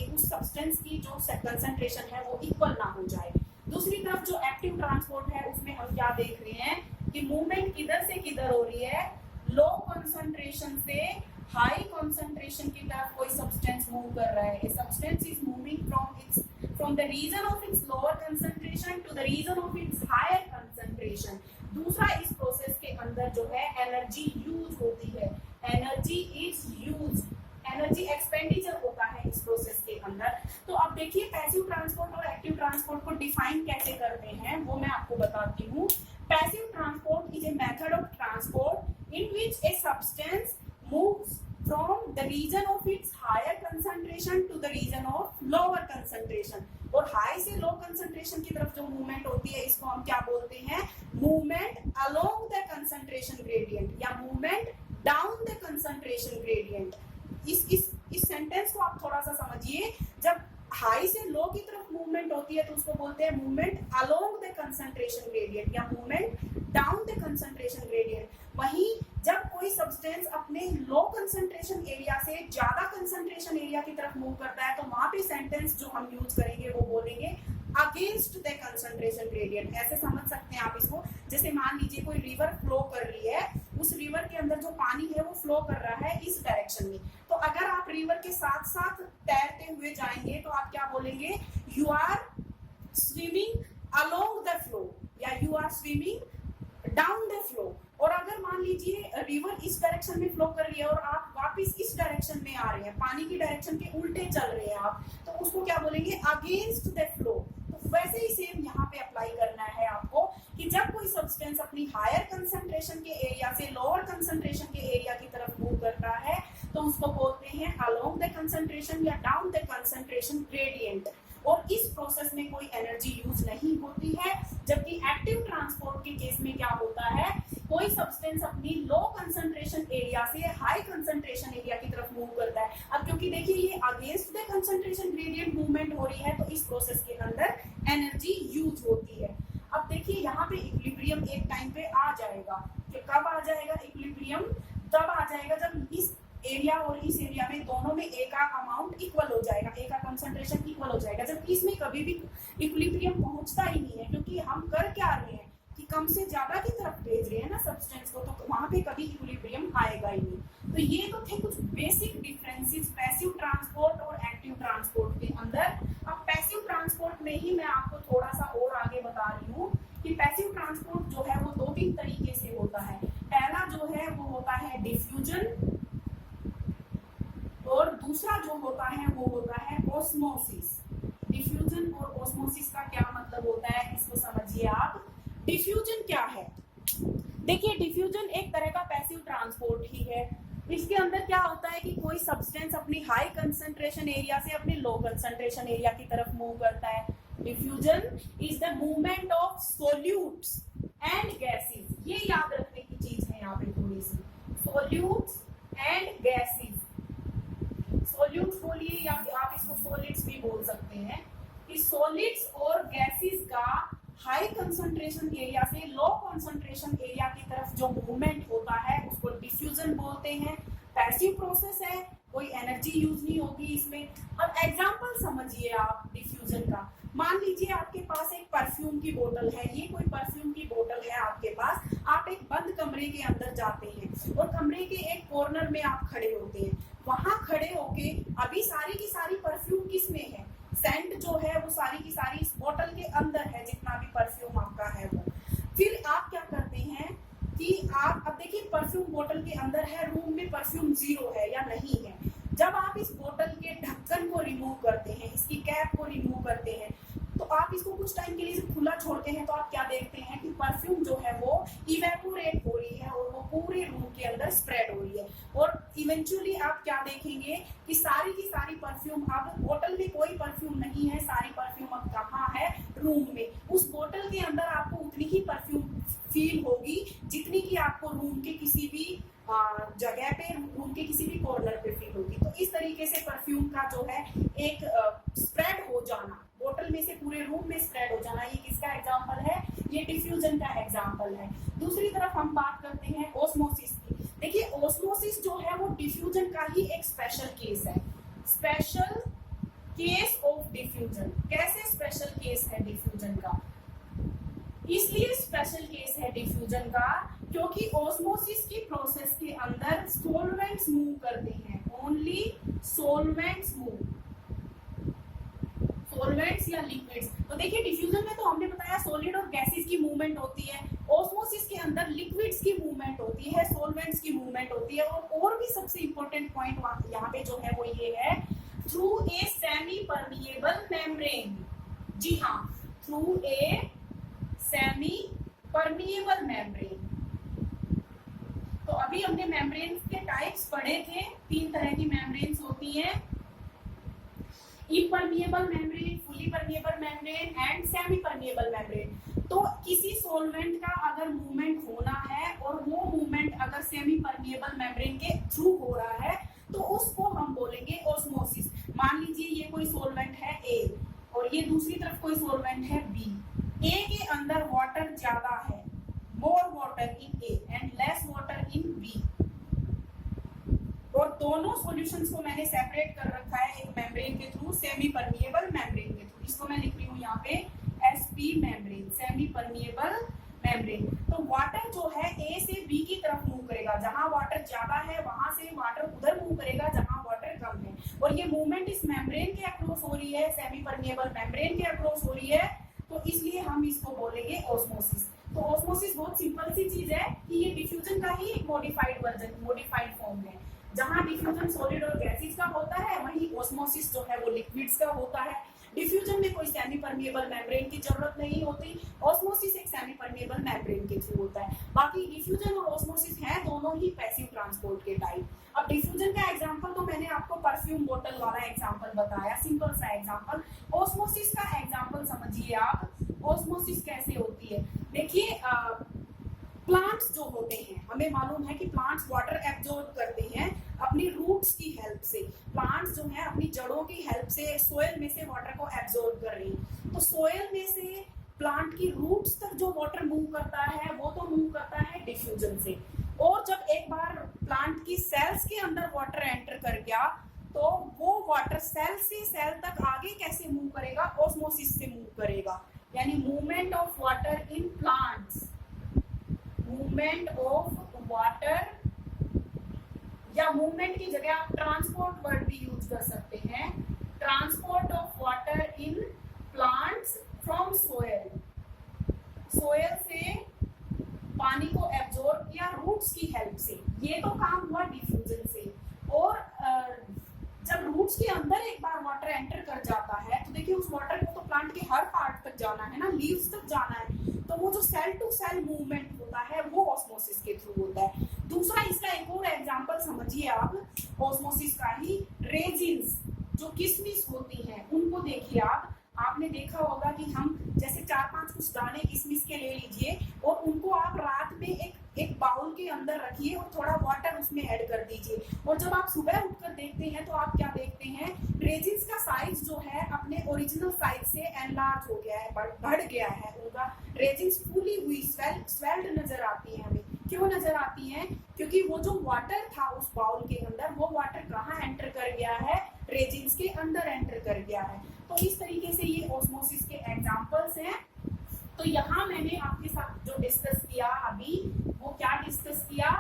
उस सब्सटेंस की जो कंसंट्रेशन है वो इक्वल ना हो जाए। दूसरी तरफ जो एक्टिव ट्रांसपोर्ट है उसमें हम क्या देख रहे हैं कि मूवमेंट किधर से किधर हो रही है? लो कंसंट्रेशन से हाई कंसंट्रेशन की तरफ कोई सब्सटेंस मूव कर रहा है। Substance is moving from the region of its lower concentration to the region of its higher concentration. दूसरा, इस प्रोसेस के अंदर जो है एनर्जी यूज होती है, energy is use, energy expenditure होता है इस प्रोसेस के अंदर। तो अब देखिए पैसिव ट्रांसपोर्ट और एक्टिव ट्रांसपोर्ट को डिफाइन कैसे करते हैं वो मैं आपको बताती हूँ। Passive transport is a method of transport in which a substance moves from the region of its higher concentration to the region of lower concentration. और हाई से लो कंसंट्रेशन की तरफ जो मूवमेंट होती है इसको हम क्या बोलते हैं, movement along the concentration gradient या movement down the concentration gradient. इस सेंटेंस को आप थोड़ा सा समझिए. जब हाई से लो की तरफ मूवमेंट होती है तो उसको बोलते हैं movement along the concentration gradient या movement down the concentration gradient. वहीं जब कोई सब्सटेंस अपने लो कंसंट्रेशन एरिया से ज्यादा कंसंट्रेशन एरिया की तरफ मूव करता है तो वहां पे सेंटेंस जो हम यूज करेंगे वो बोलेंगे अगेंस्ट द कंसंट्रेशन ग्रेडियंट. ऐसे समझ सकते हैं आप इसको. जैसे मान लीजिए कोई रिवर फ्लो कर रही है, उस रिवर के अंदर जो पानी है वो फ्लो कर रहा है इस डायरेक्शन में. तो अगर आप रिवर के साथ साथ तैरते हुए जाएंगे तो आप क्या बोलेंगे, you are swimming along the flow या you are swimming down the flow. और अगर मान लीजिए रिवर इस डायरेक्शन में फ्लो कर रही है और आप वापस इस डायरेक्शन में आ रहे हैं, पानी की डायरेक्शन के उल्टे चल रहे हैं आप, तो उसको क्या बोलेंगे, अगेंस्ट द फ्लो. तो वैसे ही सेम यहाँ पे अप्लाई करना है आपको कि जब कोई सब्सटेंस अपनी हायर कंसंट्रेशन के एरिया से लोअर कंसंट्रेशन के एरिया की तरफ मूव करता है तो उसको बोलते हैं अलोंग द कंसंट्रेशन या डाउन द कंसंट्रेशन ग्रेडियंट. और इस प्रोसेस में कोई एनर्जी यूज नहीं होती है. जबकि एक्टिव ट्रांसपोर्ट के केस में क्या होता है, कोई सब्सटेंस अपनी लो कंसंट्रेशन एरिया से हाई कंसंट्रेशन एरिया की तरफ मूव करता है. अब क्योंकि देखिए ये against the concentration gradient movement हो रही है तो इस प्रोसेस के अंदर एनर्जी यूज होती है. अब देखिए यहाँ पे इक्विलिब्रियम एक टाइम पे आ जाएगा. कि कब आ जाएगा इक्विलिब्रियम, तब आ जाएगा जब इस एरिया और इस एरिया में दोनों में ए का अमाउंट इक्वल हो जाएगा, ए का कंसंट्रेशन इक्वल हो जाएगा. जबकि इसमें कभी भी इक्विलिब्रियम पहुंचता ही नहीं है क्योंकि हम कर क्या रहे हैं कि कम से ज्यादा की तरफ भेज रहे हैं ना सब्सटेंस को, तो वहां पे कभी इक्विलिब्रियम आएगा ही नहीं. तो ये तो थे कुछ बेसिक डिफरेंसेस पैसिव ट्रांसपोर्ट और एक्टिव ट्रांसपोर्ट के अंदर. अब पैसिव ट्रांसपोर्ट में ही मैं आपको थोड़ा सा और आगे बता रही हूँ कि पैसिव ट्रांसपोर्ट जो है वो 2-3 तरीके से होता है. पहला जो है वो होता है डिफ्यूजन और दूसरा जो होता है वो होता है ऑस्मोसिस. डिफ्यूजन और ऑस्मोसिस का क्या मतलब होता है इसको समझिए आप. डिफ्यूजन क्या है, देखिए डिफ्यूजन एक तरह का पैसिव ट्रांसपोर्ट ही है. इसके अंदर क्या होता है कि कोई सब्सटेंस अपनी हाई कंसंट्रेशन एरिया से अपने लो कंसंट्रेशन एरिया की तरफ मूव करता है. Diffusion is the movement of solutes and gases. ये याद रखने की चीज है यहाँ पे थोड़ी सी, सॉल्यूट्स एंड गैसेस. सॉल्यूट्स बोलिए या आप इसको सॉलिड्स भी बोल सकते हैं. कि सॉलिड्स और गैसेस का हाई कंसंट्रेशन एरिया से लो कंसंट्रेशन एरिया की तरफ जो मूवमेंट होता है उसको डिफ्यूजन बोलते हैं. पैसिव प्रोसेस है, कोई एनर्जी यूज नहीं होगी इसमें. अब एग्जांपल समझिए आप डिफ्यूजन का. मान लीजिए आपके पास एक परफ्यूम की बोतल है, ये कोई परफ्यूम की बोतल है आपके पास. आप एक बंद कमरे के अंदर जाते हैं और कमरे के एक कॉर्नर में आप खड़े होते हैं. वहां खड़े होके अभी सारी की सारी परफ्यूम किस में है, सेंट जो है वो सारी की सारी इस बोतल के अंदर है, जितना भी परफ्यूम आपका है वो. फिर आप क्या करते हैं कि आप अब देखिए परफ्यूम बोतल के अंदर है, रूम में परफ्यूम 0 है या नहीं है. जब आप इस बोतल के ढक्कन को रिमूव करते हैं, इसकी कैप को रिमूव करते हैं, तो आप इसको कुछ टाइम के लिए खुला छोड़ते हैं तो आप क्या देखते हैं कि परफ्यूम जो है वो इवेपोरेट हो रही है और वो पूरे रूम के अंदर स्प्रेड हो रही है. और इवेंचुअली आप क्या देखेंगे कि सारी की सारी परफ्यूम, अब बोतल में कोई परफ्यूम नहीं है, सारी परफ्यूम अब कहाँ है, रूम में. उस बोतल के अंदर आपको उतनी ही परफ्यूम फील होगी जितनी की आपको रूम के किसी भी जगह पे, रूम के किसी भी कॉर्नर पे फील होगी. तो इस तरीके से परफ्यूम का जो है एक स्प्रेड हो जाना, बोतल में से पूरे रूम में स्प्रेड हो जाना, ये किसका एग्जांपल है, ये डिफ्यूजन का एग्जांपल है. दूसरी तरफ हम बात करते हैं ऑस्मोसिस की. देखिए ऑस्मोसिस जो है वो डिफ्यूजन का ही एक स्पेशल केस है. Special case of diffusion. कैसे स्पेशल केस है डिफ्यूजन का, इसलिए स्पेशल केस है डिफ्यूजन का क्योंकि ऑस्मोसिस की प्रोसेस के अंदर सॉल्वेंट्स मूव करते हैं. ओनली सॉल्वेंट्स मूव, सॉल्वेंट्स या लिक्विड्स. तो देखिए डिफ्यूजन में तो हमने बताया सॉलिड और गैसेस की मूवमेंट होती है. ऑस्मोसिस के अंदर लिक्विड्स की मूवमेंट होती है, सॉल्वेंट्स की मूवमेंट होती है. और भी सबसे इंपॉर्टेंट पॉइंट यहाँ पे जो है वो ये है, through a semi permeable membrane. जी हाँ, through a semi permeable membrane. तो अभी हमने मेम्ब्रेन के टाइप्स पढ़े थे। 3 तरह की मेम्ब्रेन्स होती हैं, impermeable membrane, fully permeable membrane and semi permeable membrane. तो किसी सॉल्वेंट का अगर मूवमेंट होना है और वो मूवमेंट अगर सेमी परमिएबल मेम्ब्रेन के थ्रू हो रहा है तो उसको हम बोलेंगे ऑस्मोसिस। मान लीजिए ये कोई सॉल्वेंट है ए और ये दूसरी तरफ कोई सॉल्वेंट है बी। ए के अंदर वाटर ज्यादा है, more water in A and less water in B, और दोनों सॉल्यूशंस को मैंने सेपरेट कर रखा है एक मेम्ब्रेन के थ्रू, सेमी परमिएबल मेम्ब्रेन के थ्रू। इसको मैं लिख रही हूँ यहाँ पे SP membrane, semi permeable membrane. तो वाटर जो है ए से बी की तरफ मूव करेगा, जहां वाटर ज्यादा है वहां से वाटर उधर मूव करेगा जहां वाटर कम है, और ये मूवमेंट इस मेम्ब्रेन के अक्रॉस हो रही है, सेमी परमिएबल मेम्ब्रेन के अक्रॉस हो रही है, तो इसलिए हम इसको बोलेंगे ऑस्मोसिस। तो ऑस्मोसिस बहुत सिंपल सी चीज है कि ये डिफ्यूजन का ही एक मॉडिफाइड वर्जन, मॉडिफाइड फॉर्म है। जहां डिफ्यूजन सॉलिड और गैसेस का होता है वहीं ऑस्मोसिस जो है वो लिक्विड्स का होता है। डिफ्यूजन में कोई सेमी परमिएबल मेम्ब्रेन की जरूरत नहीं होती, ऑस्मोसिस एक सेमी परमिएबल मेम्ब्रेन के थ्रू होता है। बाकी डिफ्यूजन और ऑस्मोसिस है दोनों ही पैसिव ट्रांसपोर्ट के टाइप। अब डिफ्यूजन का एग्जांपल तो मैंने आपको परफ्यूम बोतल वाला एग्जांपल बताया, सिंपल सा एग्जांपल। ऑस्मोसिस का एग्जांपल समझिए आप, ऑस्मोसिस कैसे होती है। देखिए प्लांट्स जो होते हैं, हमें मालूम है कि प्लांट्स वाटर एब्जॉर्ब करते हैं अपनी रूट्स की हेल्प से। प्लांट्स जो है अपनी जड़ों की हेल्प से सोयल में से वाटर को एब्जॉर्ब कर रही है। तो सोयल में से प्लांट की रूट्स तक जो वाटर मूव करता है वो तो मूव करता है डिफ्यूजन से। और जब एक बार प्लांट की सेल्स के अंदर वाटर एंटर कर गया तो वो वाटर सेल से सेल तक आगे कैसे मूव करेगा, ऑस्मोसिस से मूव करेगा। यानी movement of water in plants, movement of water, या मूवमेंट की जगह आप ट्रांसपोर्ट वर्ड भी यूज कर सकते हैं, transport of water in plants from soil, soil से पानी को एब्जॉर्ब किया रूट्स की हेल्प से, ये तो काम हुआ डिफ्यूजन से। और जब रूट्स के अंदर एक बार वाटर एंटर कर जाता है तो देखिए उस वाटर को तो प्लांट के हर पार्ट तक जाना है ना, लीव्स तक जाना है, तो वो जो सेल टू सेल मूवमेंट होता है वो ऑस्मोसिस के थ्रू होता है। दूसरा इसका एक और एग्जांपल समझिए आप ऑस्मोसिस का ही, रेजिन्स जो किशमिश होती हैं उनको देखिए आप। आपने देखा होगा कि हम जैसे 4-5 कुछ दाने किशमिश के ले लीजिए और उनको आप रात में एक बाउल के अंदर रखिए और थोड़ा वाटर उसमें ऐड कर दीजिए, और जब आप सुबह उठकर देखते हैं तो आप क्या देखते हैं, रेजिन्स का साइज जो है अपने ओरिजिनल साइज से एनलार्ज हो गया है, बढ़ गया है उनका। रेजिन्स फूली हुई स्वेल्ड नजर आती है हमें। क्यों नजर आती है? क्योंकि वो जो वाटर था उस बाउल के अंदर, वो वाटर कहाँ एंटर कर गया है, रेजिन्स के अंदर एंटर कर गया है। तो इस तरीके से ये ऑस्मोसिस के एग्जांपल्स हैं। तो यहाँ मैंने आपके साथ जो डिस्कस किया अभी, वो क्या डिस्कस किया,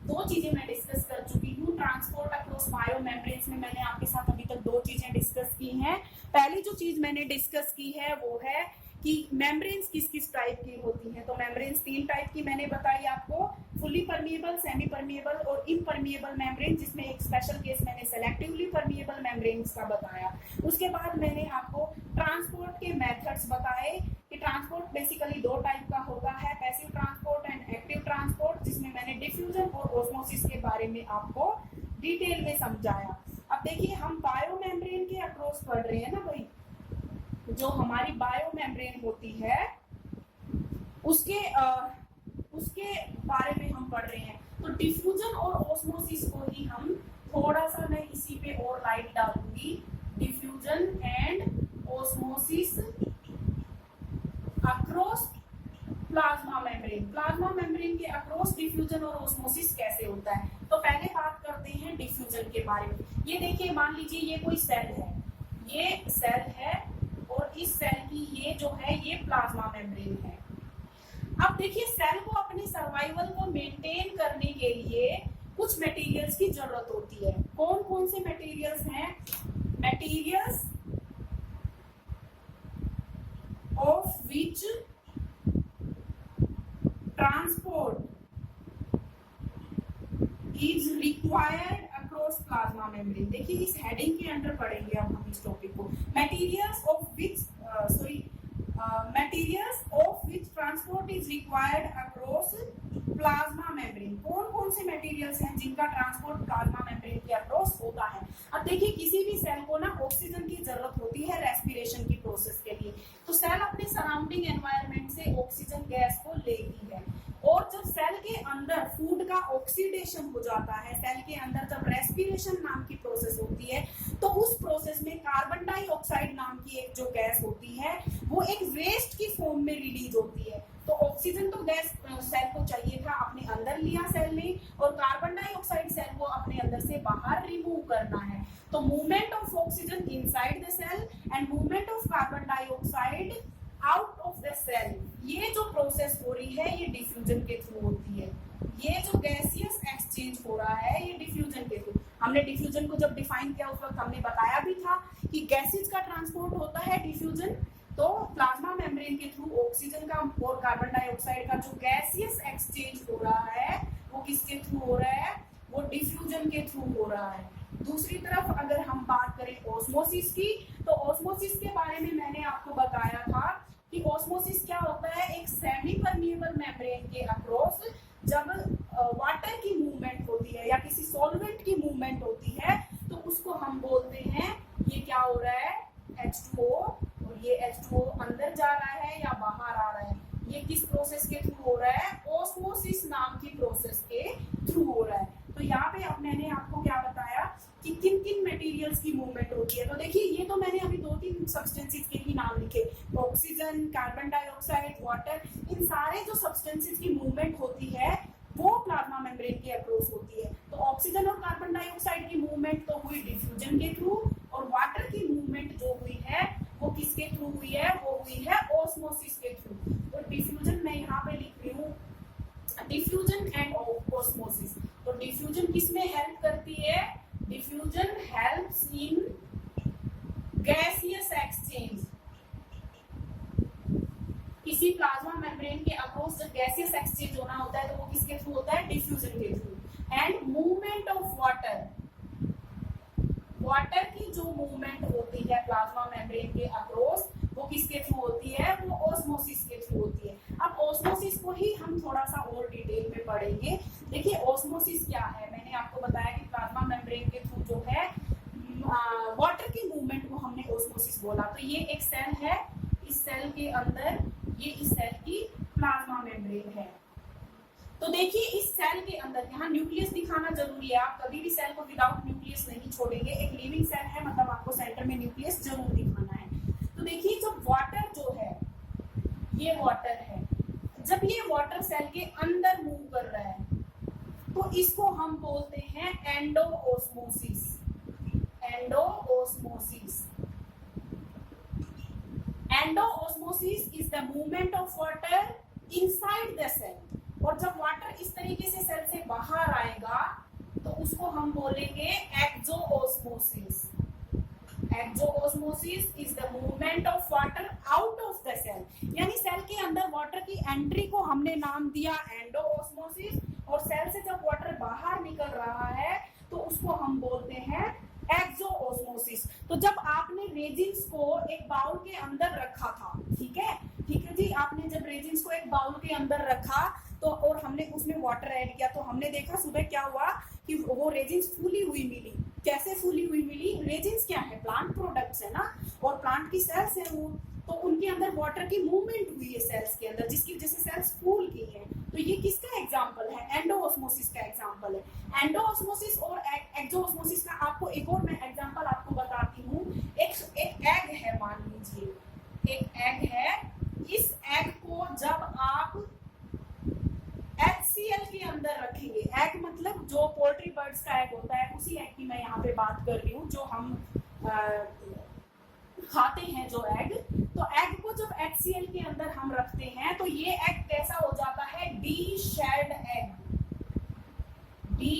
2 चीजें मैं डिस्कस कर चुकी हूँ। ट्रांसपोर्ट अक्रॉस बायो मेम्ब्रेन्स में मैंने आपके साथ अभी तक 2 चीजें डिस्कस की हैं। पहली जो चीज मैंने डिस्कस की है वो है कि मेम्ब्रेन्स किस किस टाइप की होती हैं। तो मेम्ब्रेन्स 3 टाइप की मैंने बताई आपको, फुली परमिएबल, सेमी परमिएबल और इम्परमिएबल मेम्ब्रेन, जिसमें एक स्पेशल केस मैंने सेलेक्टिवली परमिएबल मेम्ब्रेन्स का बताया। उसके बाद मैंने आपको ट्रांसपोर्ट के मेथड्स बताए कि ट्रांसपोर्ट बेसिकली 2 टाइप का होता है, passive transport and active transport, जिसमें मैंने डिफ्यूजन और ऑस्मोसिस के बारे में आपको डिटेल में समझाया। अब देखिए हम बायो मेम्ब्रेन के अक्रॉस पढ़ रहे हैं ना भाई, जो हमारी बायो मेम्ब्रेन होती है उसके बारे में हम पढ़ रहे हैं। तो डिफ्यूजन और ऑस्मोसिस को ही हम थोड़ा सा, मैं इसी पे और लाइट डालूंगी, diffusion and osmosis across plasma membrane. Plasma membrane के अक्रॉस डिफ्यूजन और ऑस्मोसिस कैसे होता है। तो पहले बात करते हैं डिफ्यूजन के बारे में। ये देखिए, मान लीजिए ये कोई सेल है, ये सेल है और इस सेल की ये जो है ये प्लाज्मा मेम्ब्रेन है। अब देखिए सेल को अपने सर्वाइवल को मेंटेन करने के लिए कुछ मटेरियल्स की जरूरत होती है। कौन कौन से मटेरियल्स हैं? Materials of which transport is required across plasma membrane. देखिए इस हेडिंग के अंडर पढ़ेंगे अब हम इस टॉपिक को। Materials of which transport is required across plasma membrane. कौन कौन से मटेरियल्स हैं जिनका ट्रांसपोर्ट प्लाज्मा मेम्ब्रेन के अक्रॉस होता है। अब देखिए किसी भी सेल को ना ऑक्सीजन की जरूरत होती है रेस्पिरेशन की प्रोसेस के लिए, तो सेल अपने सराउंडिंग एनवायरनमेंट से ऑक्सीजन गैस को लेती है, और जब सेल के अंदर फूड का ऑक्सीडेशन हो जाता है, सेल के अंदर जब रेस्पिरेशन नाम की प्रोसेस होती है, तो उस प्रोसेस में कार्बन डाइऑक्साइड नाम की एक जो गैस होती है वो एक वेस्ट की फॉर्म में रिलीज होती है। तो ऑक्सीजन तो गैस सेल को चाहिए था, अपने अंदर लिया सेल ने, और कार्बन डाइऑक्साइड सेल को अपने अंदर से बाहर रिमूव करना है। तो movement of oxygen inside the cell and movement of carbon dioxide out of the cell, ये जो प्रोसेस हो रही है ये डिफ्यूजन के थ्रू होती है। ये जो गैसियस एक्सचेंज हो रहा है ये डिफ्यूजन के थ्रू। हमने डिफ्यूजन को जब डिफाइन किया उस वक्त हमने बताया भी था कि गैसेज का ट्रांसपोर्ट होता है डिफ्यूजन, तो प्लाज्मा मेम्ब्रेन के थ्रू ऑक्सीजन का और कार्बन डाइऑक्साइड का जो गैसियस एक्सचेंज हो रहा है वो किसके थ्रू हो रहा है, वो डिफ्यूजन के थ्रू हो रहा है। दूसरी तरफ अगर हम बात करें ऑस्मोसिस की, तो ऑस्मोसिस के बारे में मैंने आपको बताया था कि ऑस्मोसिस क्या होता है, एक सेमी परमिएबल मेम्ब्रेन के अक्रॉस जब वाटर की मूवमेंट होती है या किसी सॉल्वेंट की मूवमेंट होती है तो उसको हम बोलते हैं ये क्या हो रहा है, H2O, और ये H2O अंदर जा रहा है या बाहर आ रहा है, ये किस प्रोसेस के थ्रू हो रहा है, ऑस्मोसिस नाम की प्रोसेस के थ्रू हो रहा है। तो यहाँ पे अब मैंने आपको क्या बताया कि किन किन मटेरियल्स की मूवमेंट होती है। तो देखिए ये तो मैंने अभी 2-3 सब्सटेंसेस के ही नाम लिखे, ऑक्सीजन, कार्बन डाइऑक्साइड, वाटर, इन सारे जो सब्सटेंसेस की मूवमेंट होती है वो प्लाज्मा मेम्ब्रेन के अक्रॉस होती है। तो ऑक्सीजन और कार्बन डाइऑक्साइड की मूवमेंट तो हुई डिफ्यूजन के थ्रू, और वाटर की मूवमेंट जो हुई है वो किसके थ्रू हुई है, वो हुई है ऑस्मोसिस के थ्रू। तो डिफ्यूजन मैं यहाँ पे लिख रही हूँ, डिफ्यूजन एंड ऑस्मोसिस। तो डिफ्यूजन किसमें हेल्प करती है, diffusion helps in gaseous exchange. किसी प्लाज्मा मेम्ब्रेन के अक्रॉस जब गैसियस एक्सचेंज होना होता है तो वो किसके थ्रू होता है, डिफ्यूजन के through. And movement of water, water की जो मूवमेंट होती है प्लाज्मा मेम्ब्रेन के अक्रॉस वो किसके थ्रू होती है, वो ऑस्मोसिस के थ्रू होती है। अब ऑस्मोसिस को ही हम थोड़ा सा और डिटेल में पढ़ेंगे। देखिए ऑस्मोसिस क्या है, मैंने आपको बताया कि प्लाज्मा मेम्ब्रेन के थ्रू जो है वाटर की मूवमेंट को हमने ऑस्मोसिस बोला। तो ये एक सेल है, इस सेल के अंदर ये इस सेल की प्लाज्मा मेम्ब्रेन है। तो देखिए इस सेल के अंदर यहाँ न्यूक्लियस दिखाना जरूरी है, आप कभी भी सेल को विदाउट न्यूक्लियस नहीं छोड़ेंगे। एक लिविंग सेल है मतलब आपको सेंटर में न्यूक्लियस जरूर दिखाना है। तो देखिए जब वाटर जो है, ये वाटर है, जब ये वाटर सेल के अंदर मूव कर रहा है तो इसको हम बोलते हैं endosmosis. Endosmosis, endosmosis is the movement of water inside the cell. और जब वाटर इस तरीके से सेल से बाहर आएगा तो उसको हम बोलेंगे exosmosis. Exosmosis is the movement of water out of the cell. यानी सेल के अंदर वाटर की एंट्री को हमने नाम दिया एंडोऑस्मोसिस, और सेल से जब वाटर बाहर निकल रहा है तो उसको हम बोलते हैं एक्सोऑस्मोसिस। तो जब आपने रेजिन्स को एक बाउल के अंदर रखा था, ठीक है जी, आपने जब रेजिन्स को एक बाउल के अंदर रखा तो और हमने उसमें वाटर ऐड किया तो हमने देखा सुबह क्या हुआ कि वो रेजिन्स फूली हुई मिली। कैसे फूली हुई मिली, रेजिन्स क्या है, प्लांट प्रोडक्ट्स है ना, और प्लांट की सेल्स है वो, तो उनके अंदर वाटर की मूवमेंट हुई है सेल्स के अंदर जिसकी वजह से सेल्स फूल गई है। तो ये किसका एग्जांपल है, एंडोऑस्मोसिस का एग्जांपल है। एंडोऑस्मोसिस और एक्सोऑस्मोसिस का आपको एक और मैं एग्जांपल आपको बताती हूँ। एक एग है, मान लीजिए एक एग है, इस एग को जब आप HCl के अंदर रखेंगे, एग मतलब जो पोल्ट्री बर्ड्स का एग होता है उसी एग की मैं यहाँ पे बात कर रही हूँ जो हम खाते हैं जो एग। तो एग को जब HCl के अंदर हम रखते हैं तो ये एग कैसा हो जाता है, D shelled egg. D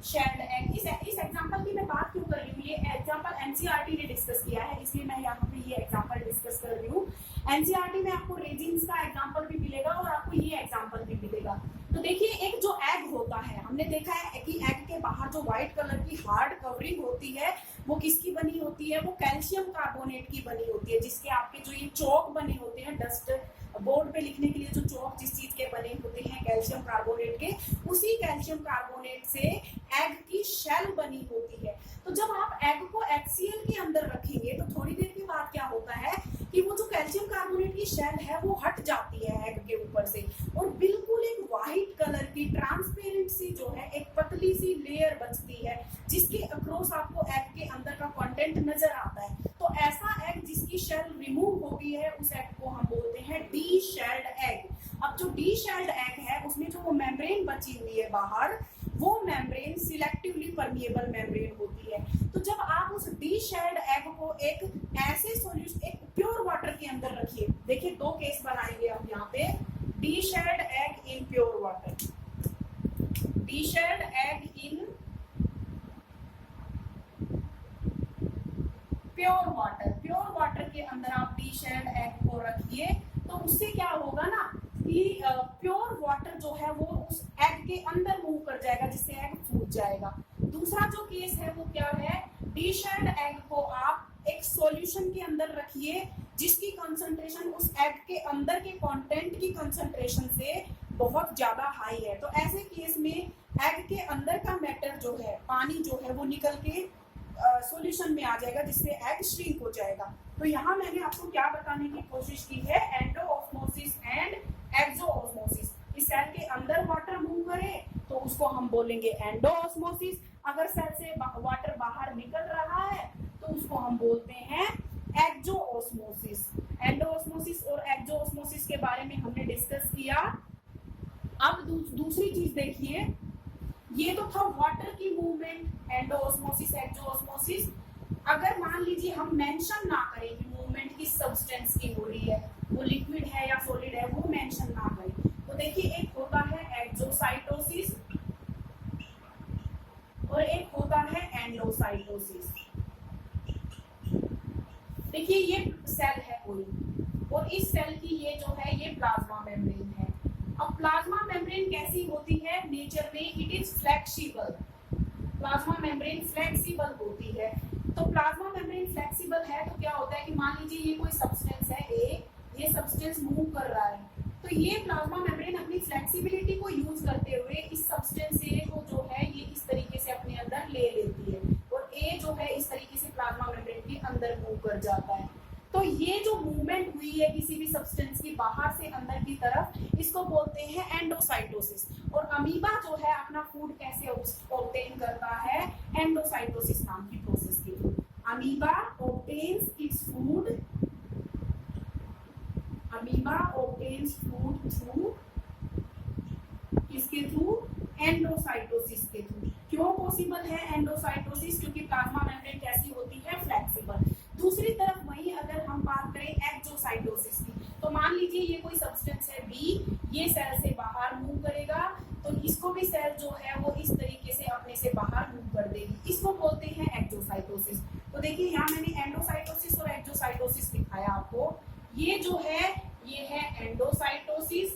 shelled egg, इस एग्जांपल की मैं बात क्यों कर रही हूँ, ये एग्जांपल NCERT ने डिस्कस किया है इसलिए मैं यहाँ पे ये एग्जांपल डिस्कस कर रही हूँ। NCERT में आपको रेजिन्स का एग्जांपल भी मिलेगा और आपको ये एग्जांपल भी मिलेगा। तो देखिए एक जो एग होता है, हमने देखा है कि एग के बाहर जो व्हाइट कलर की हार्ड कवरिंग होती है वो किसकी बनी होती है, वो कैल्शियम कार्बोनेट की बनी होती है, जिसके आपके जो ये चौक बने होते हैं डस्ट बोर्ड पे लिखने के लिए जो चौक जिस चीज के बने होते हैं कैल्शियम कार्बोनेट के, उसी कैल्शियम कार्बोनेट से एग की शेल बनी होती है। तो जब आप एग को HCl के अंदर रखेंगे तो थोड़ी देर के बाद क्या होता है कि वो जो कैल्शियम कार्बोनेट की शेल है वो हट जाती है एग के ऊपर से, और बिल्कुल एक व्हाइट कलर की ट्रांसपेरेंट सी जो है एक पतली सी लेयर बचती है, जिसके अक्रॉस आपको एग के अंदर का कंटेंट नजर आता है। तो ऐसा एग जिसकी शेल रिमूव हो गई है उस एग को हम बोलते हैं डी शेल्ड एग। अब जो डी शेल्ड एग है उसमें जो वो मेम्ब्रेन बची हुई है बाहर, वो मेम्ब्रेन सिलेक्टिवली परमिएबल मेम्ब्रेन होती है। तो जब आप उस डी शेल्ड एग को एक ऐसे सॉल्यूशन, एक प्योर वाटर के अंदर रखिए, देखिए दो केस बनाएंगे हम यहाँ पे, D shelled egg in pure water, D shelled egg in pure water, pure water के अंदर आप डी शेल्ड एग को रखिए, तो उससे क्या होगा ना कि प्योर वाटर जो है वो उस एग के अंदर मूव कर जाएगा, जिससे एग फूट जाएगा। दूसरा जो केस है वो क्या है, डी शेल्ड एग को आप एक सॉल्यूशन के अंदर रखिए जिसकी कंसंट्रेशन उस एग के अंदर के कंटेंट की कंसंट्रेशन से बहुत ज्यादा हाई है। तो ऐसे केस में एग के अंदर का मैटर जो है, पानी जो है वो निकल के सॉल्यूशन में आ जाएगा, जिससे एग श्रिंक हो जाएगा। तो यहाँ मैंने आपको क्या बताने की कोशिश की है, एंडोऑस्मोसिस एंड एक्सोऑस्मोसिस। इस सेल के अंदर वाटर मूव करे तो उसको हम बोलेंगे एंडोऑस्मोसिस, अगर सेल से वाटर बाहर निकल रहा है तो उसको हम बोलते हैं एक्सोऑस्मोसिस। एंडोऑस्मोसिस और एक्सोऑस्मोसिस के बारे में हमने डिस्कस किया। अब दूसरी चीज देखिए, ये तो था वाटर की मूवमेंट, एंडोऑस्मोसिस एक्सोऑस्मोसिस। अगर मान लीजिए हम मेंशन ना करें कि मूवमेंट किस सब्सटेंस की हो रही है, वो लिक्विड है या सॉलिड है, वो मेंशन ना करें, तो देखिए एक होता है एक्सोसाइटोसिस और एक होता है एंडोसाइटोसिस। देखिए ये सेल है कोई, और इस सेल की ये जो है ये प्लाज्मा मेम्ब्रेन है। अब प्लाज्मा मेम्ब्रेन कैसी होती है नेचर में, it is flexible. Plasma membrane flexible होती है। तो प्लाज्मा मेम्ब्रेन फ्लेक्सिबल है तो क्या होता है कि मान लीजिए ये कोई सब्सटेंस है ए, ये सब्सटेंस मूव कर रहा है, तो ये प्लाज्मा मेम्ब्रेन अपनी फ्लेक्सिबिलिटी को यूज करते हुए इस सब्सटेंस ए को जो है ये इस तरीके से अपने अंदर ले लेती है, और ए जो है इस तरीके से प्लाज्मा मेम्ब्रेन के अंदर मूव कर जाता है। तो ये जो मूवमेंट हुई है किसी भी सब्सटेंस की बाहर से अंदर की तरफ, इसको बोलते हैं एंडोसाइटोसिस। और अमीबा जो है अपना फूड कैसे ऑब्टेन करता है, एंडोसाइटोसिस नाम की प्रोसेस के through. Amoeba obtains its food, amoeba obtains food through, किसके थ्रू, एंडोसाइटोसिस के थ्रू। क्यों पॉसिबल है एंडोसाइटोसिस, क्योंकि प्लाज्मा मेम्ब्रेन कैसी होती है, फ्लेक्सिबल। दूसरी तरफ वहीं अगर हम बात करें एक्सोसाइटोसिस की, तो मान लीजिए ये कोई सब्सटेंस है बी, ये सेल से बाहर मूव करेगा, तो इसको भी सेल जो है वो इस तरीके से अपने से बाहर मूव कर देगी, इसको बोलते हैं एक्सोसाइटोसिस। तो देखिए यहाँ मैंने एंडोसाइटोसिस और एक्सोसाइटोसिस दिखाया आपको। ये जो है ये है एंडोसाइटोसिस,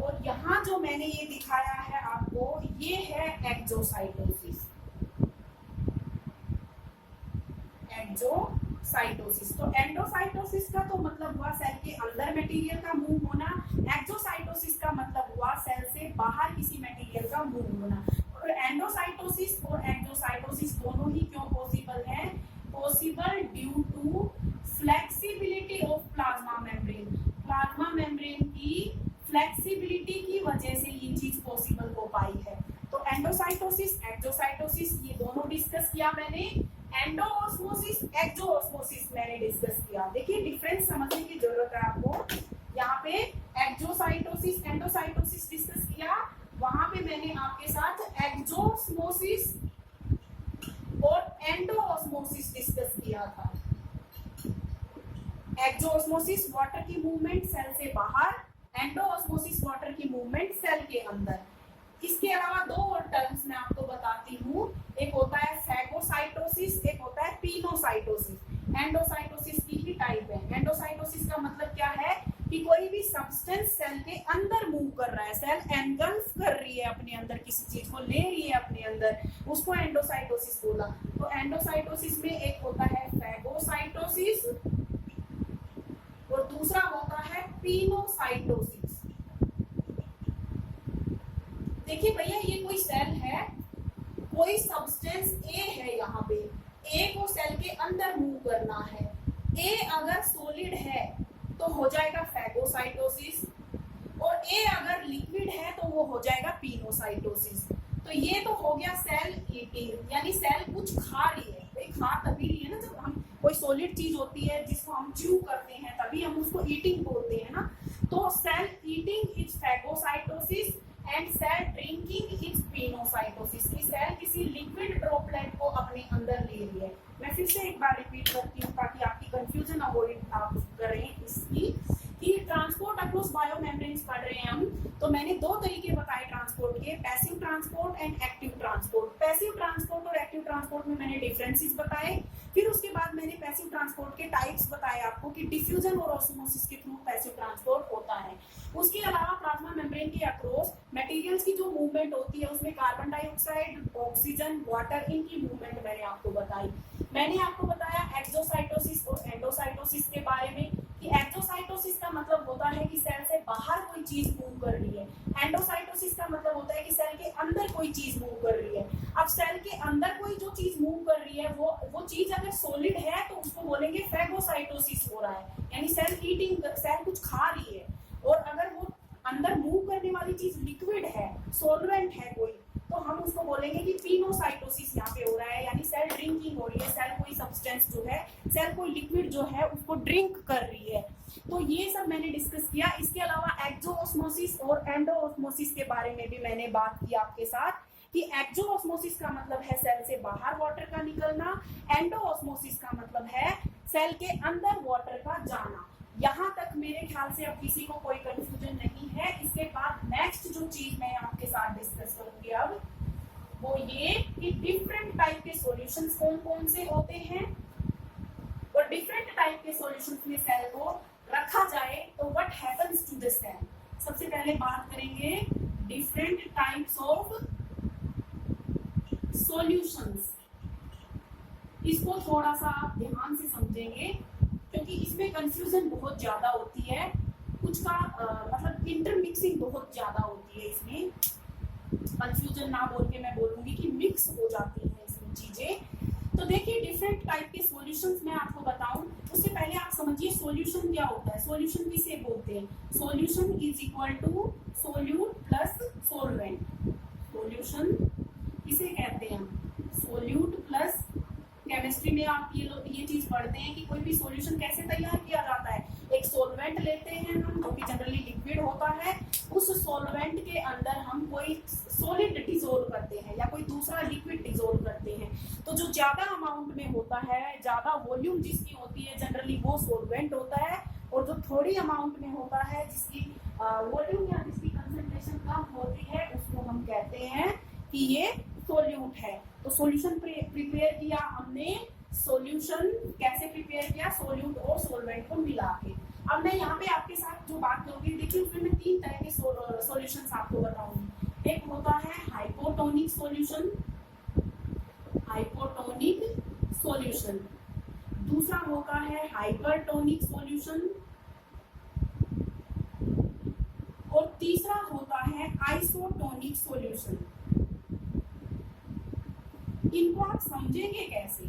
और यहाँ जो मैंने ये दिखाया है आपको ये है एक्सोसाइटोसिस। एक्सोसाइटोसिस, तो एंडोसाइटोसिस का तो मतलब हुआ सेल के अंदर मटेरियल का मूव होना, एक्सोसाइटोसिस का मतलब हुआ सेल से बाहर किसी मटेरियल का मूव होना। और एंडोसाइटोसिस और एक्सोसाइटोसिस दोनों ही क्यों पॉसिबल है, possible due to flexibility of plasma membrane. Plasma membrane की फ्लेक्सिबिलिटी की वजह से ये चीज पॉसिबल हो पाई है। तो एंडोसाइटोसिस, एक्सोसाइटोसिस ये दोनों डिस्कस किया मैंने। एंडोऑस्मोसिस, एक्सोऑस्मोसिस मैंने डिस्कस किया। देखिए डिफरेंस समझने की जरूरत है आपको। यहाँ पे एक्सोसाइटोसिस, एंडोसाइटोसिस डिस्कस किया, वहां पे मैंने आपके साथ एक्सोस्मोसिस और एंडोऑस्मोसिस डिस्कस किया था। एक्सोस्मोसिस वाटर की मूवमेंट सेल से बाहर, एंडोऑस्मोसिस वाटर की मूवमेंट सेल के अंदर। इसके अलावा दो और टर्म्स मैं आपको बताती हूँ, एक होता है फैगोसाइटोसिस, एक होता है पिनोसाइटोसिस। एंडोसाइटोसिस की ही टाइप है। एंडोसाइटोसिस का मतलब क्या है कि कोई भी सब्सटेंस सेल के अंदर मूव कर रहा है, सेल एनगल्फ कर रही है अपने अंदर, किसी चीज को ले रही है अपने अंदर, उसको एंडोसाइटोसिस बोला। तो एंडोसाइटोसिस में एक होता है फैगोसाइटोसिस और दूसरा होता है पिनोसाइटोसिस। देखिए भैया, ये कोई सेल है, कोई सब्सटेंस ए है, यहाँ पे ए को सेल के अंदर मूव करना है। ए अगर सॉलिड है तो हो जाएगा फैगोसाइटोसिस, और ए अगर लिक्विड है तो वो हो जाएगा पिनोसाइटोसिस। तो ये तो हो गया सेल ईटिंग, यानी सेल कुछ खा रही है। भाई खा तभी रही है ना, जब हम कोई सॉलिड चीज होती है जिसको हम च्यू करते हैं तभी हम उसको ईटिंग बोलते हैं ना। तो cell eating is phagocytosis and cell drinking is pinocytosis. की सेल किसी लिक्विड ड्रॉपलेट को अपने अंदर ले रही है। मैं फिर से एक बार रिपीट करती हूँ ताकि आपकी कंफ्यूजन अवॉइड आप करें इसकी, कि ट्रांसपोर्ट अक्रॉस बायोमेम्ब्रेन्स पढ़ रहे हैं हम। तो मैंने दो तरीके बताए ट्रांसपोर्ट के, passive transport and active transport. Passive transport और एक्टिव ट्रांसपोर्ट में मैंने डिफरेंसेस बताए। फिर उसके बाद मैंने पैसिव ट्रांसपोर्ट के टाइप्स बताए आपको कि डिफ्यूजन और ऑस्मोसिस के थ्रू पैसिव ट्रांसपोर्ट होता है। उसके अलावा प्लाज्मा मेम्ब्रेन के अक्रॉस मटेरियल्स की जो मूवमेंट होती है उसमें कार्बन डाइऑक्साइड, ऑक्सीजन, वाटर, इनकी मूवमेंट मैंने आपको बताई। मैंने आपको बताया एक्सोसाइटोसिस और एंडोसाइटोसिस के बारे में, कि एक्सोसाइटोसिस का मतलब होता है कि सेल से बाहर कोई चीज मूव कर रही है, एंडोसाइटोसिस का मतलब होता है कि सेल के अंदर कोई चीज मूव कर रही है। अब सेल के अंदर कोई जो चीज मूव कर रही है वो चीज अगर सॉलिड है तो उसको बोलेंगे फैगोसाइटोसिस हो रहा है, यानी सेल ईटिंग, सेल कुछ खा रही है। और अगर वो अंदर मूव करने वाली चीज लिक्विड है, सॉल्वेंट है कोई, तो हम उसको बोलेंगे कि पिनोसाइटोसिस यहाँ पे हो रहा है, यानी सेल ड्रिंकिंग हो रही है। सेल कोई सब्सटेंस जो है, सेल कोई लिक्विड जो है उसको ड्रिंक कर रही है। तो ये सब मैंने डिस्कस किया। इसके अलावा एक्सोऑस्मोसिस और एंडोऑस्मोसिस के बारे में भी मैंने बात की आपके साथ, कि एक्सोऑस्मोसिस का मतलब है सेल से बाहर वाटर का निकलना, एंडोऑस्मोसिस का मतलब है सेल के अंदर वाटर का जाना। यहाँ तक मेरे ख्याल से अब किसी को कोई कंफ्यूजन नहीं है। इसके बाद नेक्स्ट जो चीज मैं आपके साथ डिस्कस करूंगी अब वो ये कि डिफरेंट टाइप के सॉल्यूशंस कौन कौन से होते हैं, और डिफरेंट टाइप के सॉल्यूशंस में सेल को रखा जाए तो what happens to the cell. सबसे पहले बात करेंगे डिफरेंट टाइप्स ऑफ सॉल्यूशंस। इसको थोड़ा सा आप ध्यान से समझेंगे क्योंकि इसमें कंफ्यूजन बहुत ज्यादा होती है, कुछ का मतलब इंटरमिक्सिंग बहुत ज्यादा होती है। इसमें कंफ्यूजन ना बोल के मैं बोलूंगी कि मिक्स हो जाती है इसमें चीजें। तो देखिए डिफरेंट टाइप के सॉल्यूशंस मैं आपको बताऊं उससे पहले आप समझिए सॉल्यूशन क्या होता है। सॉल्यूशन किसे बोलते हैं? Solution is equal to solute plus solvent. Solution किसे कहते हैं हम? सोल्यूट प्लस, केमिस्ट्री में आप ये चीज पढ़ते हैं कि कोई भी सॉल्यूशन कैसे तैयार किया जाता है। एक सॉल्वेंट लेते हैं हम जो कि जनरली लिक्विड होता है, उस सॉल्वेंट के अंदर हम कोई सॉलिड डिसोल्व करते हैं या कोई दूसरा लिक्विड डिसोल्व करते हैं। तो जो ज्यादा अमाउंट में होता है, ज्यादा वॉल्यूम जिसकी होती है जनरली वो सॉल्वेंट होता है, और जो थोड़ी अमाउंट में होता है जिसकी वॉल्यूम या जिसकी कंसंट्रेशन कम होती है उसको हम कहते हैं कि ये सोल्यूट है। तो सॉल्यूशन प्रिपेयर किया हमने, सॉल्यूशन कैसे प्रिपेयर किया? सोल्यूट और सॉल्वेंट को मिला के। अब मैं यहाँ पे आपके साथ जो बात करूंगी, देखिए उसमें मैं तीन तरह के सॉल्यूशंस आपको बताऊंगी। एक होता है हाइपोटोनिक सॉल्यूशन, हाइपोटोनिक सॉल्यूशन। दूसरा होता है हाइपरटोनिक सॉल्यूशन, और तीसरा होता है आइसोटोनिक सॉल्यूशन। इनको आप समझेंगे कैसे?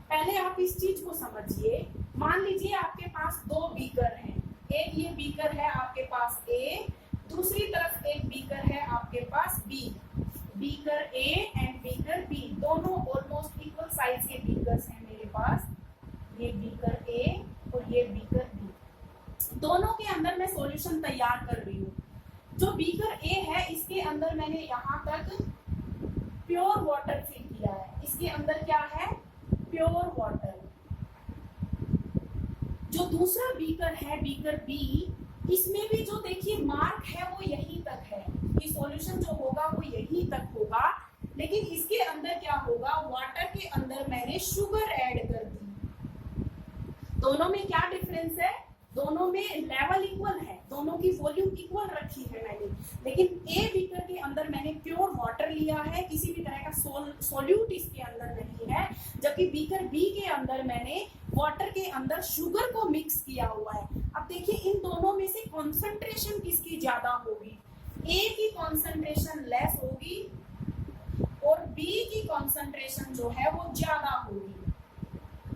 पहले आप इस चीज को समझिए। मान लीजिए आपके पास दो बीकर हैं, एक ये बीकर है आपके पास ए, दूसरी तरफ एक बीकर है आपके पास B. Beaker A and beaker B दोनों ऑलमोस्ट इक्वल साइज के बीकर्स हैं मेरे पास। ये बीकर ए और ये बीकर बी, दोनों के अंदर मैं सॉल्यूशन तैयार कर रही हूँ। जो बीकर ए है इसके अंदर मैंने यहाँ तक प्योर वाटर फिल किया है। इसके अंदर क्या है? Pure water. जो दूसरा बीकर है बीकर बी, इसमें भी जो देखिए मार्क है वो यहीं तक है, कि सॉल्यूशन जो होगा वो यहीं तक होगा, लेकिन इसके अंदर क्या होगा? वाटर के अंदर मैंने शुगर ऐड कर दी। दोनों में क्या डिफरेंस है? दोनों में लेवल इक्वल है, दोनों की वॉल्यूम इक्वल रखी है मैंने, लेकिन ए बीकर के अंदर मैंने प्योर वाटर लिया है, किसी भी तरह का सोल्यूट इसके अंदर नहीं है, जबकि बीकर बी के अंदर मैंने वाटर के अंदर शुगर को मिक्स किया हुआ है। अब देखिए इन दोनों में से कॉन्सेंट्रेशन किसकी ज्यादा होगी, ए की कॉन्सेंट्रेशन लेस होगी और बी की कॉन्सेंट्रेशन जो है वो ज्यादा होगी।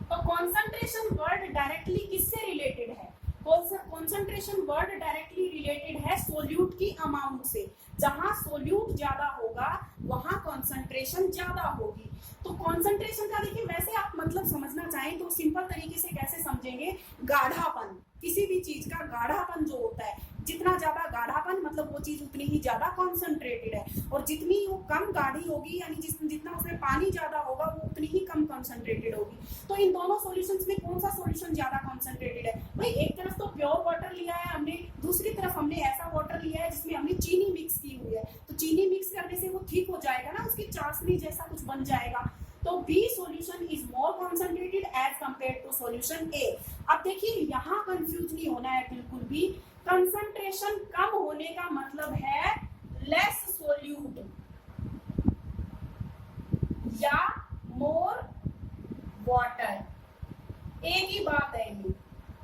तो कॉन्सेंट्रेशन वर्ड डायरेक्टली किससे रिलेटेड है, कॉन्सेंट्रेशन वर्ड डायरेक्टली रिलेटेड है सोल्यूट की अमाउंट से, जहां सोल्यूट ज्यादा होगा वहां कॉन्सेंट्रेशन ज्यादा होगी। तो कॉन्सेंट्रेशन का देखिए वैसे आप मतलब समझना चाहें तो सिंपल तरीके से कैसे समझेंगे, गाढ़ापन, किसी भी चीज का गाढ़ापन जो होता है, जितना ज्यादा गाढ़ापन मतलब वो चीज उतनी ही ज्यादा कॉन्सेंट्रेटेड है, और जितनी वो कम गाढ़ी होगी यानी जितना उसमें पानी ज्यादा होगा वो उतनी ही कम कॉन्सेंट्रेटेड होगी। तो इन दोनों सॉल्यूशंस में कौन सा सॉल्यूशन ज्यादा कॉन्सेंट्रेटेड है, भाई एक तरफ तो प्योर वाटर लिया है हमने, दूसरी तरफ हमने ऐसा वाटर लिया है जिसमें हमने चीनी मिक्स की हुई है, तो चीनी मिक्स करने से वो ठीक हो जाएगा ना, उसकी चाशनी जैसा कुछ बन जाएगा। तो B solution is more concentrated as compare to solution A. अब देखिए यहाँ कंफ्यूज नहीं होना है बिल्कुल भी, कंसंट्रेशन कम होने का मतलब है लेस सोल्यूट या मोर वाटर, एक ही बात है ये।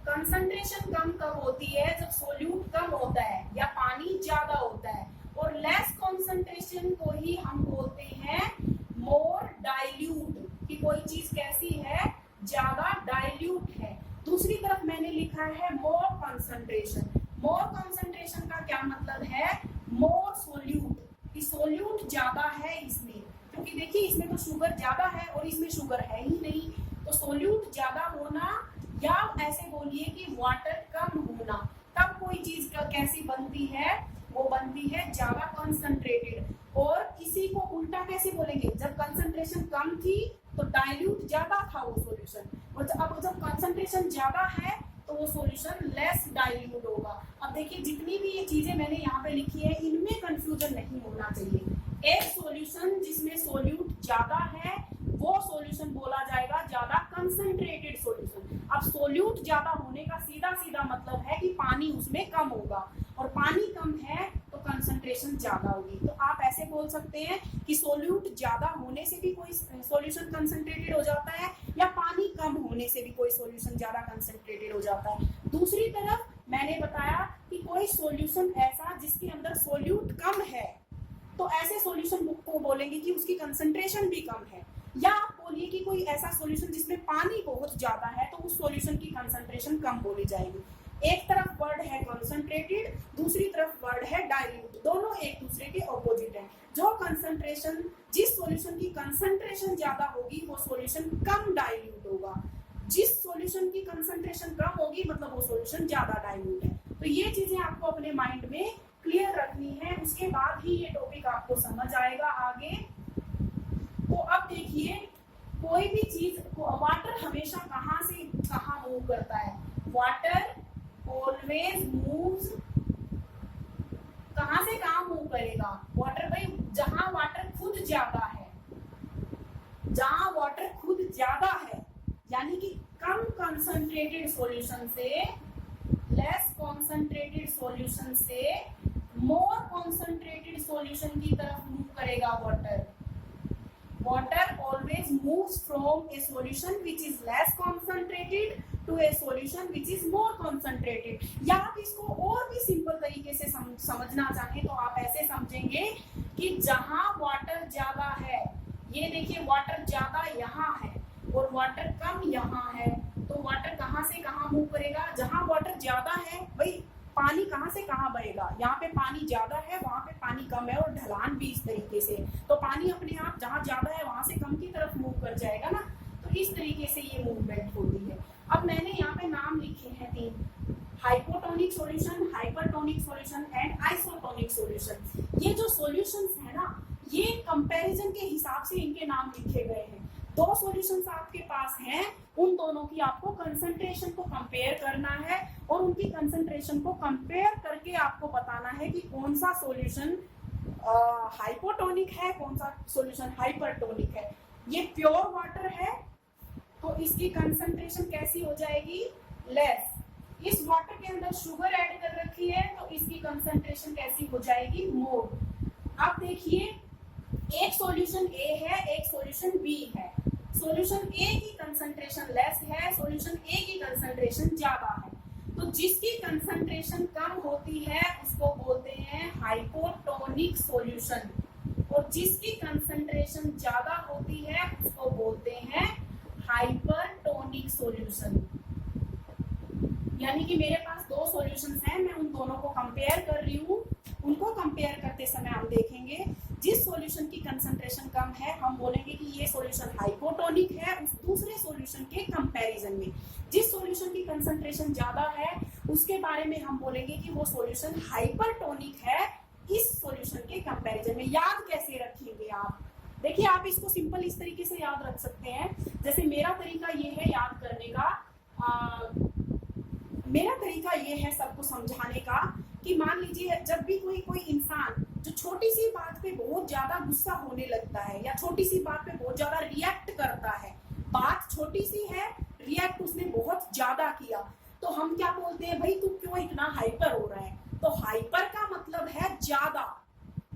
कंसंट्रेशन कम कब होती है, जब सोल्यूट कम होता है या पानी ज्यादा होता है, और लेस कंसंट्रेशन को ही हम बोलते हैं मोर डाइल्यूट, कि कोई चीज कैसी है, ज्यादा डाइल्यूट है। दूसरी तरफ मैंने लिखा है मोर कंसंट्रेशन, मोर कंसंट्रेशन का क्या मतलब है, मोर सोल्यूट, कि सोल्यूट ज्यादा है इसमें, क्योंकि देखिए इसमें तो शुगर ज्यादा है और इसमें शुगर है ही नहीं, तो सोल्यूट ज्यादा होना, या ऐसे बोलिए कि वाटर कम होना। तब कोई चीज का कैसी बनती है, वो बनती है ज्यादा कंसंट्रेटेड। और इसी को उल्टा कैसे बोलेंगे, जब कंसंट्रेशन कम थी तो डाइल्यूट ज्यादा था वो सॉल्यूशन, और अब जब कंसंट्रेशन ज्यादा है तो वो सॉल्यूशन लेस डाइल्यूट होगा। अब देखिए जितनी भी ये चीजें मैंने यहाँ पे लिखी है इनमें कंफ्यूजन नहीं होना चाहिए। एक सॉल्यूशन जिसमें सोल्यूट ज्यादा है वो सॉल्यूशन बोला जाएगा ज्यादा कंसंट्रेटेड सॉल्यूशन। अब सोल्यूट ज्यादा होने का सीधा सीधा मतलब है कि पानी उसमें कम होगा, और पानी कम है तो कंसंट्रेशन ज्यादा होगी। तो आप ऐसे बोल सकते हैं कि सोल्यूट ज्यादा होने से भी कोई सॉल्यूशन कंसंट्रेटेड हो जाता है, या पानी कम होने से भी कोई सॉल्यूशन ज्यादा कंसंट्रेटेड हो जाता है। दूसरी तरफ मैंने बताया कि कोई सॉल्यूशन ऐसा जिसके अंदर सोल्यूट कम है, तो ऐसे सॉल्यूशन को बोलेंगे कि उसकी कंसंट्रेशन भी कम है। या आप बोलिए कि कोई ऐसा सॉल्यूशन जिसमें पानी बहुत ज्यादा है, तो उस सॉल्यूशन की कंसंट्रेशन कम बोली जाएगी। एक तरफ वर्ड है कंसंट्रेटेड, दूसरी तरफ वर्ड है डाइल्यूट, दोनों एक दूसरे के ऑपोजिट हैं। जो कंसंट्रेशन, जिस सॉल्यूशन की कंसंट्रेशन ज्यादा होगी वो सॉल्यूशन कम डाइल्यूट होगा, जिस सॉल्यूशन की कंसंट्रेशन कम होगी मतलब वो सॉल्यूशन ज्यादा डाइल्यूट है। तो ये चीजें आपको अपने माइंड में क्लियर रखनी है, उसके बाद ही ये टॉपिक आपको समझ आएगा आगे। तो अब देखिए कोई भी चीज, वाटर हमेशा कहाँ से कहाँ मूव करता है, वाटर ऑलवेज मूव्स, कहाँ से कहाँ मूव करेगा वाटर, भाई जहां वाटर खुद ज्यादा है, जहां वाटर खुद ज्यादा है यानी कि कम कंसंट्रेटेड सॉल्यूशन से, लेस कंसंट्रेटेड सॉल्यूशन से मोर कंसंट्रेटेड सॉल्यूशन की तरफ मूव करेगा water. Water always moves from a solution which is less concentrated to a solution which is more concentrated। या आप इसको और भी सिंपल तरीके से समझना चाहें तो आप ऐसे समझेंगे कि जहां वाटर ज्यादा है, ये देखिए वाटर ज्यादा यहाँ है और वाटर कम यहाँ है, तो वाटर कहाँ से कहाँ मूव करेगा, जहां वाटर ज्यादा है, भाई पानी कहाँ से कहाँ बहेगा, यहाँ पे पानी ज्यादा है वहां पे पानी कम है, और ढलान भी इस तरीके से, तो पानी अपने आप जहाँ ज्यादा है वहां से कम की तरफ मूव कर जाएगा ना। तो इस तरीके से ये मूवमेंट होती है। अब मैंने यहाँ पे नाम लिखे हैं तीन, hypotonic solution, hypertonic solution and isotonic solution. ये जो सॉल्यूशंस है ना, ये कंपैरिजन के हिसाब से इनके नाम लिखे गए हैं। दो सॉल्यूशंस आपके पास हैं, उन दोनों की आपको कंसंट्रेशन को कंपेयर करना है, और उनकी कंसंट्रेशन को कंपेयर करके आपको बताना है कि कौन सा सॉल्यूशन हाइपोटोनिक है, कौन सा सॉल्यूशन हाइपरटोनिक है। ये प्योर वाटर है तो इसकी कंसंट्रेशन कैसी हो जाएगी, लेस। इस वाटर अंदर शुगर ऐड कर रखी है तो इसकी कंसंट्रेशन कैसी हो जाएगी, मोर। अब देखिए एक सॉल्यूशन ए है, एक सॉल्यूशन बी है। सॉल्यूशन ए की कंसंट्रेशन लेस है, सॉल्यूशन ए की कंसंट्रेशन ज्यादा है। तो जिसकी कंसंट्रेशन कम होती है उसको बोलते हैं हाइपोटोनिक सॉल्यूशन, और जिसकी कंसंट्रेशन ज्यादा होती है उसको बोलते हैं हाइपरटोनिक सॉल्यूशन। यानी कि मेरे पास दो सॉल्यूशंस हैं, मैं उन दोनों को कंपेयर कर रही हूँ। उनको कंपेयर करते समय हम देखेंगे जिस सॉल्यूशन की कंसंट्रेशन कम है हम बोलेंगे कि ये सॉल्यूशन हाइपोटोनिक है उस दूसरे सॉल्यूशन के कंपैरिजन में। जिस सॉल्यूशन की कंसंट्रेशन ज्यादा है उसके बारे में हम बोलेंगे कि वो सॉल्यूशन हाइपरटोनिक है इस सॉल्यूशन के कंपैरिजन में। याद कैसे रखेंगे आप, देखिए आप इसको सिंपल इस तरीके से याद रख सकते हैं। जैसे मेरा तरीका ये है याद करने का, मेरा तरीका ये है सबको समझाने का कि मान लीजिए जब भी कोई इंसान जो छोटी सी बात पे बहुत ज्यादा गुस्सा होने लगता है या छोटी सी बात पे बहुत ज्यादा रिएक्ट करता है, बात छोटी सी है रिएक्ट उसने बहुत ज्यादा किया, तो हम क्या बोलते हैं, भाई तू क्यों इतना हाइपर हो रहा है। तो हाइपर का मतलब है ज्यादा,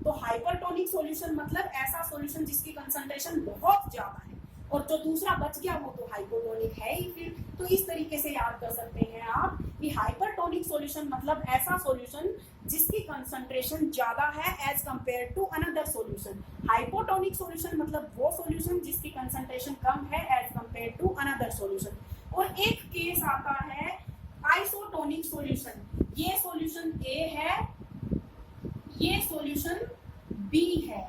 तो हाइपरटोनिक सॉल्यूशन मतलब ऐसा सॉल्यूशन जिसकी कंसंट्रेशन बहुत ज्यादा है, और जो दूसरा बच गया वो तो हाइपोटोनिक है ही फिर। तो इस तरीके से याद कर सकते हैं आप कि हाइपरटोनिक सॉल्यूशन मतलब ऐसा सॉल्यूशन जिसकी कंसंट्रेशन ज्यादा है as compare to another solution. Hypotonic solution मतलब वो सॉल्यूशन जिसकी कंसंट्रेशन कम है as compare to another solution. और एक केस आता है आइसोटोनिक सॉल्यूशन। ये सॉल्यूशन ए है, ये सॉल्यूशन बी है।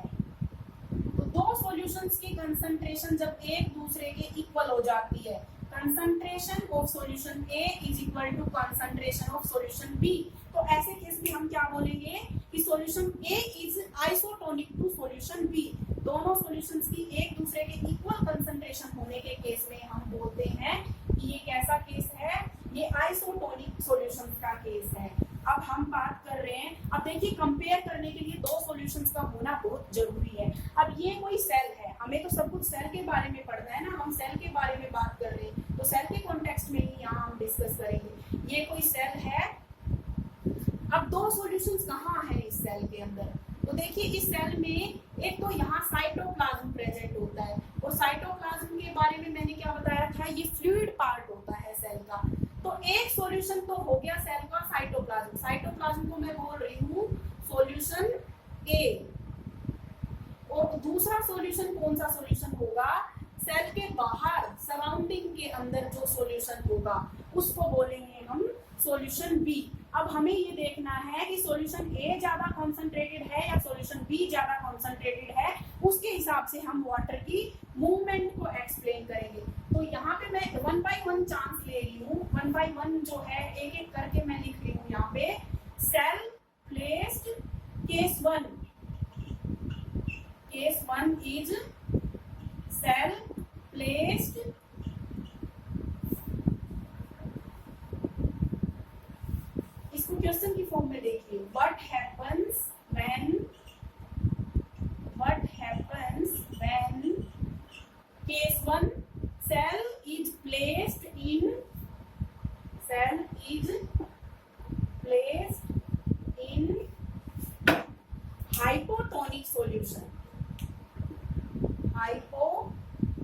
दो सॉल्यूशंस की कंसंट्रेशन जब एक दूसरे के इक्वल हो जाती है, concentration of solution A is equal to concentration of solution B, तो ऐसे केस में हम क्या बोलेंगे कि solution A is isotonic to solution B. दोनों सॉल्यूशंस की एक दूसरे के इक्वल कंसंट्रेशन होने के केस में हम बोलते हैं कि ये कैसा केस है, ये आइसोटोनिक सॉल्यूशन का केस है। अब हम बात कर रहे हैं, अब देखिए कंपेयर करने के लिए दो सॉल्यूशंस का होना बहुत जरूरी है। अब ये कोई सेल है, हमें तो सब कुछ सेल के बारे में पढ़ना है ना, हम सेल के बारे में बात कर रहे हैं तो सेल के कॉन्टेक्स्ट में ही यहाँ हम डिस्कस करेंगे। ये कोई सेल है, अब दो सॉल्यूशंस कहाँ है इस सेल के अंदर, तो देखिए इस सेल में एक तो यहाँ साइटोप्लाज्म प्रेजेंट होता है, और साइटोप्लाज्म के बारे में मैंने क्या बताया था, ये फ्लूइड पार्ट होता है सेल का। तो एक सॉल्यूशन तो हो गया सेल का साइटोप्लाज्म, साइटोप्लाज्म को मैं बोल रही हूँ सॉल्यूशन ए, और दूसरा सॉल्यूशन कौन सा सॉल्यूशन होगा, सेल के बाहर सराउंडिंग के अंदर जो सॉल्यूशन होगा उसको बोलेंगे हम सॉल्यूशन बी। अब हमें ये देखना है कि सॉल्यूशन ए ज्यादा कॉन्सेंट्रेटेड है या सॉल्यूशन बी ज्यादा कॉन्सेंट्रेटेड है, उसके हिसाब से हम वाटर की मूवमेंट को एक्सप्लेन करेंगे। तो यहाँ पे मैं 1 by 1 चांस ले रही हूँ, 1 by 1 जो है एक एक करके मैं लिख रही हूँ यहाँ पे। Cell placed case 1, case 1 is cell placed इसको क्वेश्चन की फॉर्म में देखिए, what happens when case 1 cell is placed in hypotonic solution। Hypotonic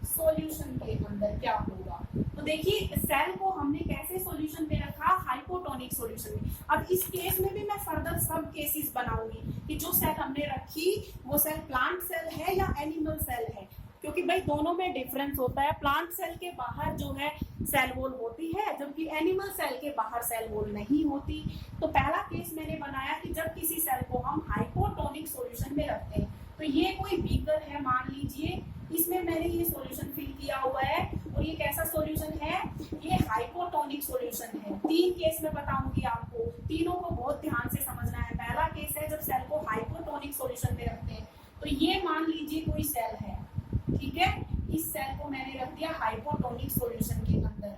solution के अंदर क्या होगा, तो देखिए सेल को हमने कैसे सॉल्यूशन पे रखा, हाइपोटोनिक सॉल्यूशन में। अब इस केस में भी मैं फर्दर सब केसेस बनाऊंगी कि जो सेल हमने रखी वो सेल प्लांट सेल है या एनिमल सेल है, क्योंकि भाई दोनों में डिफरेंस होता है। प्लांट सेल के बाहर जो है सेल वॉल होती है, जबकि एनिमल सेल के बाहर सेल वॉल नहीं होती। तो पहला केस मैंने बनाया कि जब किसी सेल को हम हाइपोटोनिक सॉल्यूशन में रखते हैं, तो ये कोई बीकर है मान लीजिए, इसमें मैंने ये सॉल्यूशन फिल किया हुआ है, और ये कैसा सॉल्यूशन है, ये हाइपोटोनिक सॉल्यूशन है। 3 केस में बताऊंगी आपको, तीनों को बहुत ध्यान से समझना है। पहला केस है जब सेल को हाइपोटोनिक सॉल्यूशन में रखते हैं, तो ये मान लीजिए कोई सेल है, ठीक है, इस सेल को मैंने रख दिया हाइपोटोनिक सॉल्यूशन के अंदर।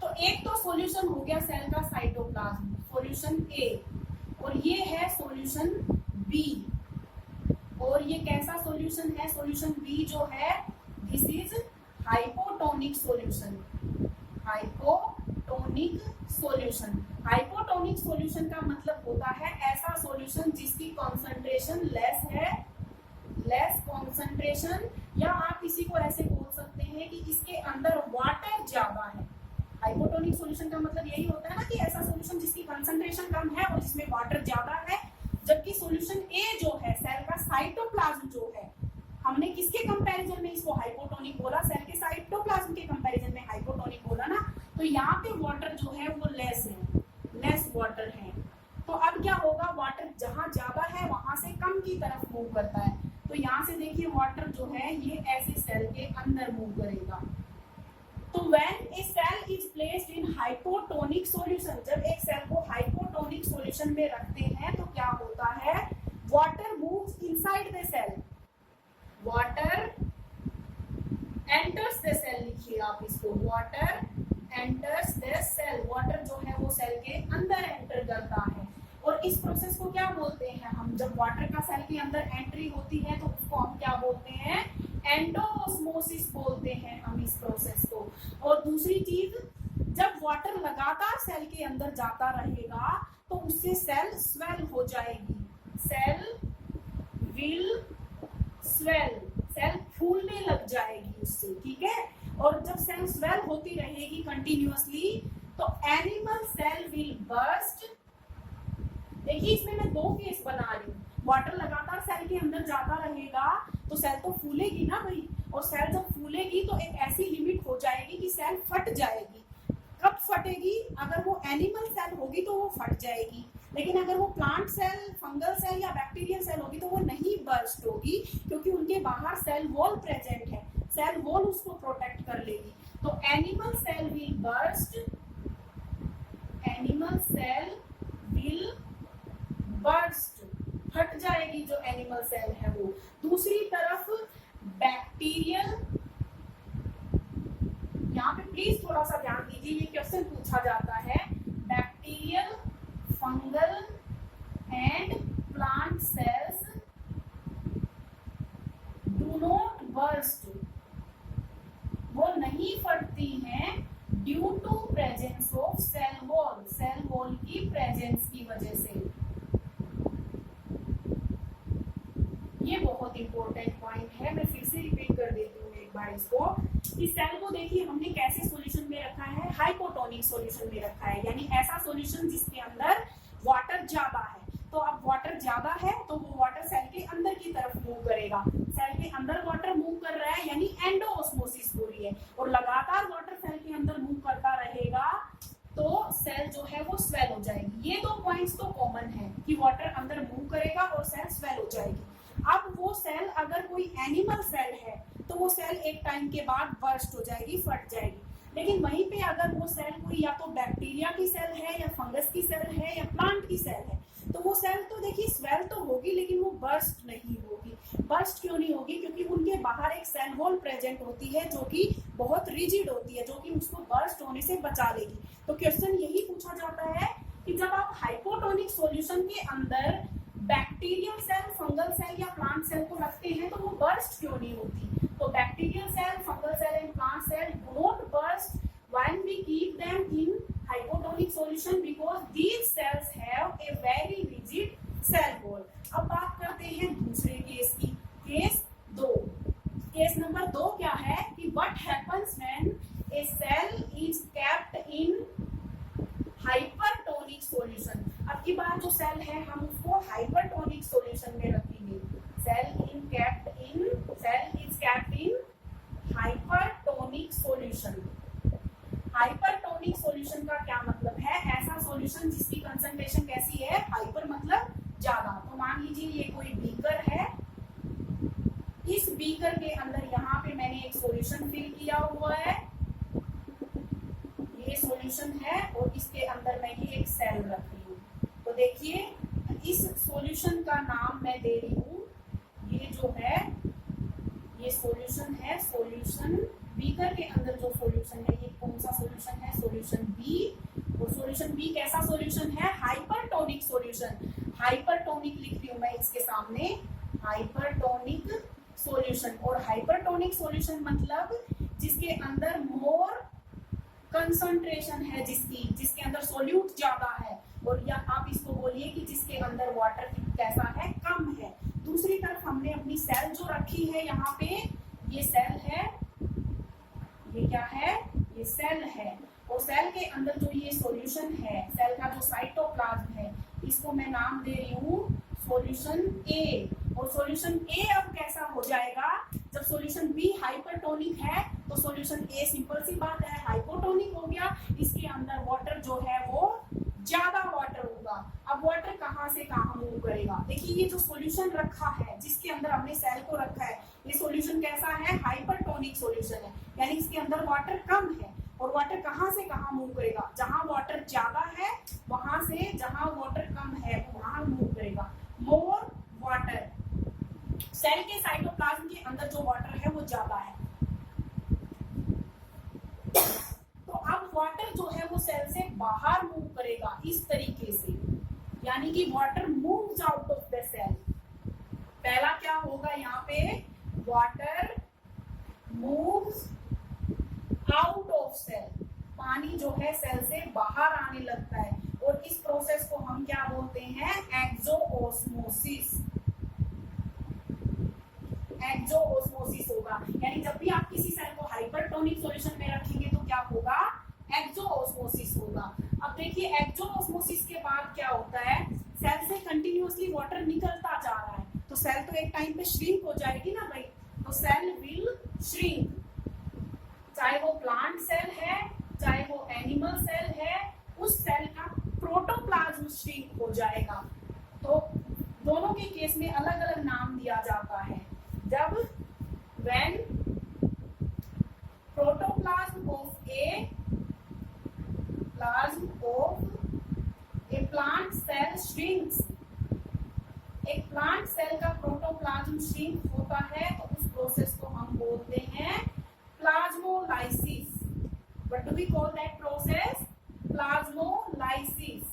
तो एक तो सॉल्यूशन हो गया सेल का साइटोप्लाज्म, सॉल्यूशन ए, और ये है सॉल्यूशन बी, और ये कैसा सॉल्यूशन है, सॉल्यूशन बी जो है this is hypotonic solution. Hypotonic solution. Hypotonic solution का मतलब होता है ऐसा सॉल्यूशन जिसकी कॉन्सेंट्रेशन लेस है, लेस कॉन्सेंट्रेशन, या आप इसी को ऐसे बोल सकते हैं कि इसके अंदर वाटर ज्यादा है। हाइपोटोनिक सॉल्यूशन का मतलब यही होता है ना कि ऐसा सॉल्यूशन जिसकी कंसंट्रेशन कम है और जिसमें वाटर ज्यादा है। जबकि सॉल्यूशन ए जो है, सेल का साइटोप्लाज्म जो है, हमने किसके कंपैरिजन में इसको हाइपोटोनिक बोला? सेल के साइटोप्लाज्म के कंपैरिजन में हाइपोटोनिक बोला ना। तो यहाँ पे वाटर जो है वो लेस है, लेस वाटर है। तो अब क्या होगा, वाटर जहाँ ज्यादा है वहां से कम की तरफ मूव करता है। तो यहाँ से देखिए वाटर जो है ये ऐसे सेल के अंदर मूव करेगा। तो when a cell is placed in hypotonic solution, जब एक सेल को हाइपोटोनिक सॉल्यूशन में रखते हैं तो क्या होता है, water moves inside the cell, water enters the cell, लिखिए आप इसको, water enters the cell, water जो है वो सेल के अंदर एंटर करता है। और इस प्रोसेस को क्या बोलते हैं हम? जब वाटर का सेल के अंदर एंट्री होती है तो उसको हम क्या बोलते हैं? एंडोऑस्मोसिस बोलते हैं हम इस प्रोसेस को। और दूसरी चीज, जब वाटर लगातार सेल के अंदर जाता रहेगा तो उससे सेल स्वेल हो जाएगी, सेल विल स्वेल, सेल फूलने लग जाएगी उससे, ठीक है। और जब सेल स्वेल होती रहेगी कंटिन्यूअसली तो एनिमल सेल विल बर्स्ट। देखिए इसमें मैं दो केस बना रही हूँ। वाटर लगातार सेल के अंदर जाता रहेगा तो सेल तो फूलेगी ना भाई, और सेल जब फूलेगी तो एक ऐसी लिमिट हो जाएगी कि सेल फट जाएगी। कब फटेगी? अगर वो एनिमल सेल होगी तो वो फट जाएगी, लेकिन अगर वो प्लांट सेल, फंगल सेल या बैक्टीरियल सेल होगी तो वो नहीं बर्स्ट होगी, क्योंकि उनके बाहर सेल वॉल प्रेजेंट है, सेल वॉल उसको प्रोटेक्ट कर लेगी। तो animal cell will burst, animal cell will burst, फट जाएगी जो एनिमल सेल है वो। दूसरी तरफ बैक्टीरियल, यहाँ पे प्लीज थोड़ा सा ध्यान दीजिए, ये क्वेश्चन पूछा जाता है। Bacterial, fungal and plant cells do not burst, वो नहीं फटती हैं due to presence of cell wall, cell wall की प्रेजेंस की वजह से। ये बहुत इंपॉर्टेंट पॉइंट है, मैं फिर से रिपीट कर देती हूँ एक बार इसको। इस सेल को देखिए हमने कैसे सॉल्यूशन में रखा है? हाइपोटोनिक सॉल्यूशन में रखा है, यानी ऐसा सॉल्यूशन जिसके अंदर वाटर ज्यादा है। तो अब वाटर ज्यादा है तो वो वाटर सेल के अंदर की तरफ मूव करेगा, सेल के अंदर वाटर मूव कर रहा है यानी एंडोऑस्मोसिस हो रही है, और लगातार वाटर सेल के अंदर मूव करता रहेगा तो सेल जो है वो स्वेल हो जाएगी। ये दो पॉइंट्स तो कॉमन है कि वाटर अंदर मूव करेगा और सेल स्वेल हो जाएगी। अब वो सेल अगर कोई एनिमल सेल है तो वो सेल एक टाइम के बाद बर्स्ट हो जाएगी, फट जाएगी। लेकिन वहीं पे अगर वो सेल कोई या तो बैक्टीरिया की सेल है या फंगस की सेल है या प्लांट की सेल है तो वो सेल तो देखिए स्वेल तो होगी लेकिन वो बर्स्ट नहीं होगी। बर्स्ट क्यों नहीं होगी? क्योंकि उनके बाहर एक सेल वॉल प्रेजेंट होती है जो कि बहुत रिजिड होती है, जो कि उसको बर्स्ट होने से बचा लेगी। तो क्वेश्चन यही पूछा जाता है कि जब आप हाइपोटोनिक सॉल्यूशन के अंदर बैक्टीरियल सेल, फंगल सेल या प्लांट सेल को रखते हैं तो वो बर्स्ट क्यों नहीं होती? तो bacterial cell, fungal cell and plant cell do not burst when we keep them in hypotonic solution because these cells have a very rigid cell wall. अब बात करते हैं दूसरे केस की, केस 2। केस नंबर 2 क्या है कि what happens when a cell is kept in hypertonic solution। अब की बार जो सेल है हम उसको हाइपरटोनिक सॉल्यूशन में रखेंगे। Cell is kept in hypertonic solution. Hypertonic solution का क्या मतलब है? ऐसा सॉल्यूशन जिसकी कंसंट्रेशन कैसी है? हाइपर मतलब ज्यादा। तो मान लीजिए ये कोई बीकर है, इस बीकर के अंदर यहाँ पे मैंने एक सॉल्यूशन फिल किया हुआ है, ये सॉल्यूशन है और इसके अंदर मैं ये एक सेल रख रही हूँ। तो देखिए इस सॉल्यूशन का नाम मैं दे रही हूँ, ये जो है ये सॉल्यूशन है, सॉल्यूशन बीकर के अंदर जो सॉल्यूशन है ये कौन सा सॉल्यूशन है? Solution B. और सॉल्यूशन बी कैसा सॉल्यूशन है? Hypertonic solution. हाइपरटोनिक लिख रही हूँ मैं इसके सामने, हाइपरटोनिक सॉल्यूशन। और हाइपरटोनिक सॉल्यूशन मतलब जिसके अंदर मोर कंसंट्रेशन है जिसके अंदर सोल्यूट ज्यादा है, और या आप इसको बोलिए कि जिसके अंदर वाटर कैसा है, कम है। दूसरी तरफ हमने अपनी सेल जो रखी है यहाँ पे, ये सेल है, ये क्या है, ये सेल है, और सेल के अंदर जो ये सॉल्यूशन है, सेल का जो साइटोप्लाज्म है, इसको मैं नाम दे रही हूँ सॉल्यूशन ए। और सॉल्यूशन ए अब कैसा हो जाएगा, जब सॉल्यूशन बी हाइपरटोनिक है तो सॉल्यूशन ए सिंपल सी बात है हाइपोटोनिक हो गया, इसके अंदर वाटर जो है वो ज्यादा वाटर होगा। अब वाटर कहाँ से कहाँ मूव करेगा, देखिए ये जो सॉल्यूशन रखा है जिसके अंदर हमने सेल को रखा है, ये सॉल्यूशन कैसा है, हाइपरटोनिक सॉल्यूशन है, यानी इसके अंदर वाटर कम है। और वाटर कहाँ से कहाँ मूव करेगा, जहां वाटर ज्यादा है वहां से जहां वाटर कम है वहां मूव करेगा। मोर वाटर, सेल के साइटोप्लाज्म के अंदर जो वाटर है वो ज्यादा है, तो अब वाटर जो है वो सेल से बाहर मूव करेगा इस तरीके से, यानी कि water moves out of the cell. पहला क्या होगा यहाँ पे, water moves out of cell, पानी जो है सेल से बाहर आने लगता है, और इस प्रोसेस को हम क्या बोलते हैं, एक्सोओस्मोसिस। एक्सोओस्मोसिस होगा, यानी जब भी आप किसी सेल को हाइपरटोनिक सॉल्यूशन में रखेंगे तो क्या होगा, एक्सोओस्मोसिस होगा। अब देखिए एक्सोओस्मोसिस के बाद क्या होता है, सेल से कंटिन्यूअसली वाटर निकलता जा रहा है, तो सेल तो एक टाइम पे श्रिंक हो जाएगी ना भाई, तो सेल विल श्रिंक, चाहे वो प्लांट सेल है चाहे वो एनिमल सेल है, उस सेल का प्रोटोप्लाज्म श्रिंक हो जाएगा। तो दोनों के केस में अलग अलग नाम दिया जाता है। जब when protoplasm of a plant cell shrinks, एक प्लांट सेल का प्रोटोप्लाज्म श्रिंक होता है तो उस प्रोसेस को हम बोलते हैं plasmolysis. What do we call that process? Plasmolysis.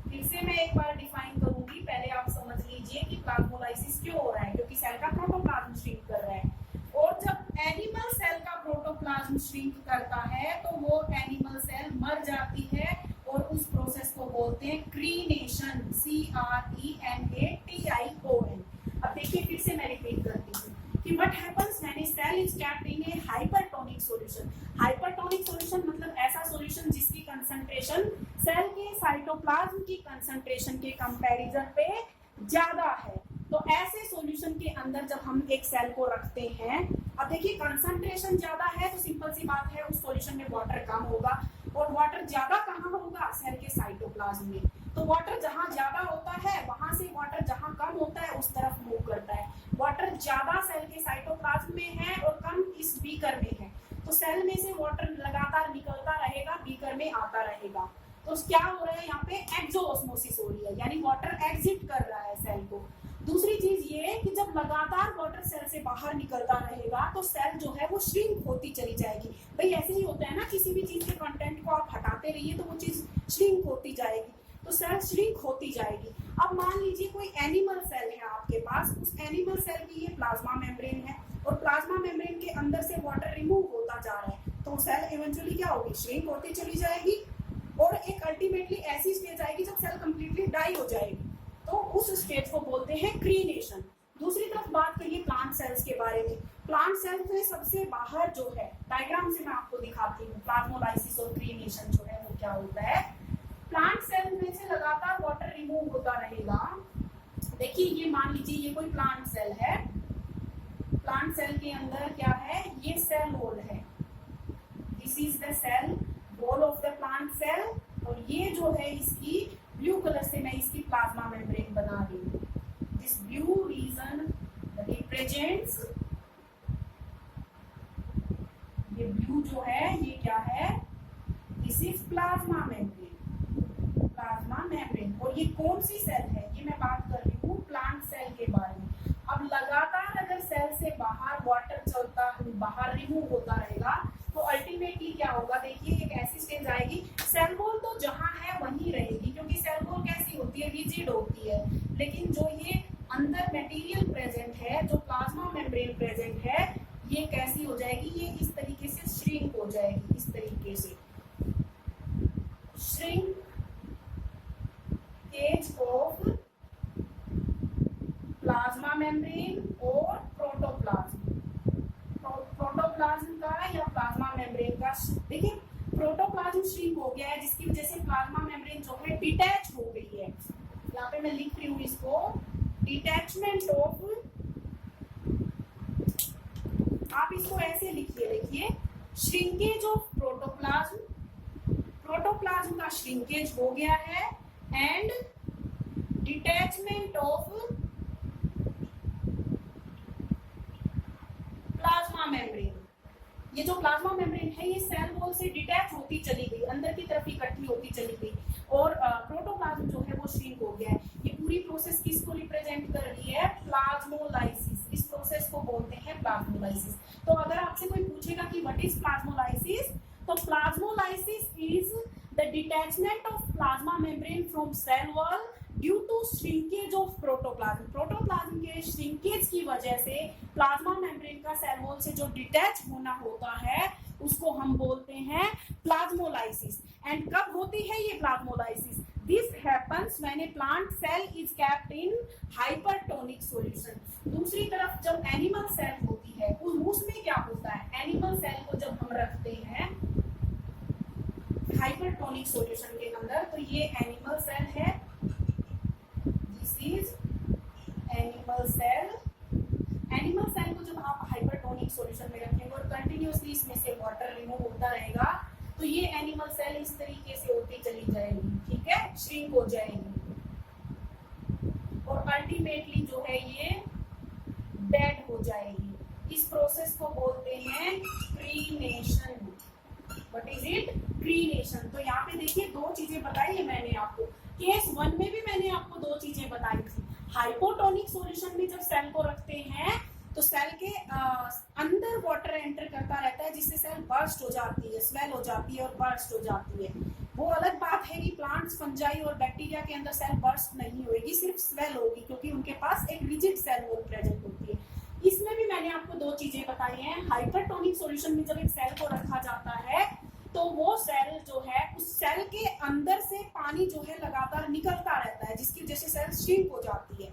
फिर से मैं एक बार डिफाइन करूंगी, पहले आप समझ लीजिए कि प्लाज्मोलाइसिस क्यों हो रहा है, क्योंकि सेल का प्रोटोप्लाज्म श्रिंक कर रहा है। और जब एनिमल सेल का प्रोटोप्लाज्म श्रिंक करता है तो वो एनिमल सेल मर जाती है, और उस प्रोसेस को बोलते हैं क्रीनेशन, CRENATION। अब देखिए फिर से मैं रिपीट करती हूँ कि what happens when a cell is kept in a hypertonic solution। Hypertonic solution मतलब ऐसा सॉल्यूशन जिसकी कंसंट्रेशन सेल के साइटोप्लाज्म की कंसंट्रेशन के कंपैरिजन पे ज्यादा है। तो ऐसे सॉल्यूशन के अंदर जब हम एक सेल को रखते हैं, अब देखिए कंसंट्रेशन ज्यादा है तो सिंपल सी बात है उस सॉल्यूशन में वाटर कम होगा, और वाटर ज्यादा कहाँ होगा, सेल के साइटोप्लाज्म में। तो वाटर जहाँ ज्यादा होता है वहां से वाटर जहाँ कम होता है उस तरफ मूव करता है। वाटर ज्यादा सेल के साइटोप्लाज्म में है और कम इस बीकर में है, तो सेल में से वाटर लगातार निकलता रहेगा, बीकर में आता रहेगा। तो क्या हो रहा है यहाँ पे, एक्सोओस्मोसिस हो रही है, यानी वाटर एग्जिट कर रहा है सेल को। दूसरी चीज ये कि जब लगातार वाटर सेल से बाहर निकलता रहेगा तो सेल जो है वो श्रिंक होती चली जाएगी। भाई ऐसे ही होता है ना, किसी भी चीज के कंटेंट को आप हटाते रहिए तो वो चीज श्रिंक होती जाएगी, तो सेल श्रिंक होती जाएगी। अब मान लीजिए कोई एनिमल सेल है आपके पास, उस एनिमल सेल की ये प्लाज्मा मेम्ब्रेन है, और प्लाज्मा मेम्ब्रेन के अंदर से वाटर रिमूव होता जा रहा है, तो सेल इवेंचुअली क्या होगी, श्रिंक होती चली जाएगी, और एक अल्टीमेटली ऐसी स्टेज आएगी जब सेल कंप्लीटली डाई हो जाएगी, तो उस स्टेज को बोलते हैं क्रीनेशन। दूसरी तरफ बात करिए प्लांट सेल्स के बारे में। प्लांट सेल्स में सबसे बाहर जो है, डायग्राम से मैं आपको दिखाती हूँ, प्लाज्मोलाइसिस और क्रीनेशन जो है वो क्या होता है। प्लांट सेल में से लगातार वाटर रिमूव होता रहेगा। देखिए ये मान लीजिए ये कोई प्लांट सेल है, प्लांट सेल के अंदर क्या है, ये सेल वॉल है, this is the cell wall of the plant cell, और ये जो है इसकी ब्लू कलर से मैं इसकी प्लाज्मा मेम्ब्रेन बना रही हूँ। दिस ब्लू रीजन रिप्रेजेंट्स, ये ब्लू जो है ये क्या है, this is plasma membrane, plasma membrane. और ये कौन सी सेल है, ये मैं बात कर रही हूँ प्लांट सेल के बारे में। अब लगातार अगर सेल से बाहर वाटर चलता, बाहर रिमूव होता रहेगा, तो अल्टीमेटली क्या होगा, देखिए एक ऐसी स्टेज आएगी, सेल वॉल तो जहां है वहीं रहेगी, क्योंकि सेल वॉल कैसी होती है, रिजिड होती है, लेकिन जो ये अंदर मटेरियल प्रेजेंट है, जो प्लाज्मा मेम्ब्रेन प्रेजेंट है, ये कैसी हो जाएगी, ये इस तरीके से श्रिंक हो जाएगी, इस तरीके से, श्रिंकेज ऑफ प्लाज्मा मेम्ब्रेन और प्रोटोप्लाज्म, प्रोटोप्लाज्म का या प्लाज्मा मेम्ब्रेन का। देखिए प्रोटोप्लाज्म श्रिंक हो गया है जिसकी वजह से प्लाज्मा मेम्ब्रेन जो है डिटैच हो गई है। यहाँ पे मैं लिख रही हूँ इसको, डिटैचमेंट ऑफ, आप इसको ऐसे लिखिए, देखिए श्रिंकेज ऑफ प्रोटोप्लाज्म, प्रोटोप्लाज्म का श्रिंकेज हो गया है and detachment of plasma membrane. ये जो प्लाज्मा मेम्ब्रेन है ये सेल वॉल से डिटैच होती चली गई, अंदर की तरफ इकट्ठी होती चली गई और प्रोटोप्लाज्म जो है वो श्रिंक हो गया है। ये पूरी प्रोसेस किसको रिप्रेजेंट कर रही है? प्लाज्मोलाइसिस। इस प्रोसेस को बोलते हैं प्लाज्मोलाइसिस। तो अगर आपसे कोई पूछेगा कि व्हाट इज प्लाज्मोलाइसिस, तो plasmolysis is the detachment of plasma membrane from cell wall due to shrinkage of protoplasm. Protoplasm के श्रिंकेज की वजह से प्लाज्मा मेम्ब्रेन का सेल वॉल से जो डिटैच होना होता है उसको हम बोलते हैं प्लाज्मोलाइसिस। एंड कब होती है ये plasmolysis? This happens when a plant cell is kept in hypertonic solution. दूसरी तरफ जब एनिमल सेल होती है उसमें क्या होता है? एनिमल सेल को जब हम रखते हैं हाइपरटोनिक सॉल्यूशन के अंदर, तो ये एनिमल सेल है, this is animal cell. Animal cell को जब आप हाइपरटोनिक सॉल्यूशन में रखेंगे और कंटिन्यूअसली इसमें से वाटर रिमूव होता रहेगा तो ये एनिमल सेल इस तरीके से होती चली जाएगी, ठीक है, श्रिंक हो जाएगी और अल्टीमेटली जो है ये डेड हो जाएगी। इस प्रोसेस को बोलते हैं crenation. What is it? Crenation. तो यहाँ पे देखिए दो चीजें बताई है मैंने आपको। केस 1 में भी मैंने आपको दो चीजें बताई थी। हाइपोटोनिक सॉल्यूशन में जब सेल को रखते हैं तो सेल के अंदर वाटर एंटर करता रहता है जिससे सेल बर्स्ट हो जाती है, स्वेल हो जाती है और बर्स्ट हो जाती है। वो अलग बात है कि प्लांट्स, फंजाई और बैक्टीरिया के अंदर सेल बर्स्ट नहीं होगी, सिर्फ स्वेल होगी क्योंकि उनके पास एक रिजिड सेल वॉल प्रेजेंट होती है। इसमें भी मैंने आपको दो चीजें बताई हैं। हाइपरटोनिक सॉल्यूशन में जब एक सेल को रखा जाता है तो वो सेल जो है उस सेल के अंदर से पानी जो है लगातार निकलता रहता है जिसकी वजह से सेल श्रिंक हो जाती है।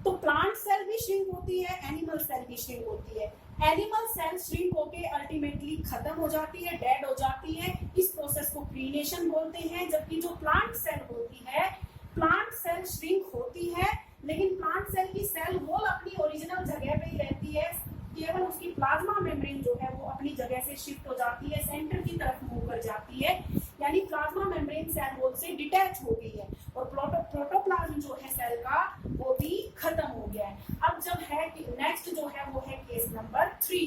तो प्लांट सेल भी श्रिंक होती है, एनिमल सेल भी श्रिंक होती है। एनिमल सेल श्रिंक होके अल्टीमेटली खत्म हो जाती है, डेड हो जाती है। इस प्रोसेस को क्रीनेशन बोलते हैं। जबकि जो प्लांट सेल होती है, प्लांट सेल श्रिंक होती है लेकिन प्लांट सेल की सेल वॉल अपनी ओरिजिनल जगह पे ही रहती है, केवल उसकी प्लाज्मा मेम्ब्रेन जो है वो अपनी जगह से शिफ्ट हो जाती है, सेंटर की तरफ मूव कर जाती है, यानी प्लाज्मा मेम्ब्रेन सेल वॉल से डिटैच हो गई है और प्रोटोप्लाज्म जो है सेल का वो भी खत्म हो गया है। अब जब है नेक्स्ट जो है वो है केस नंबर 3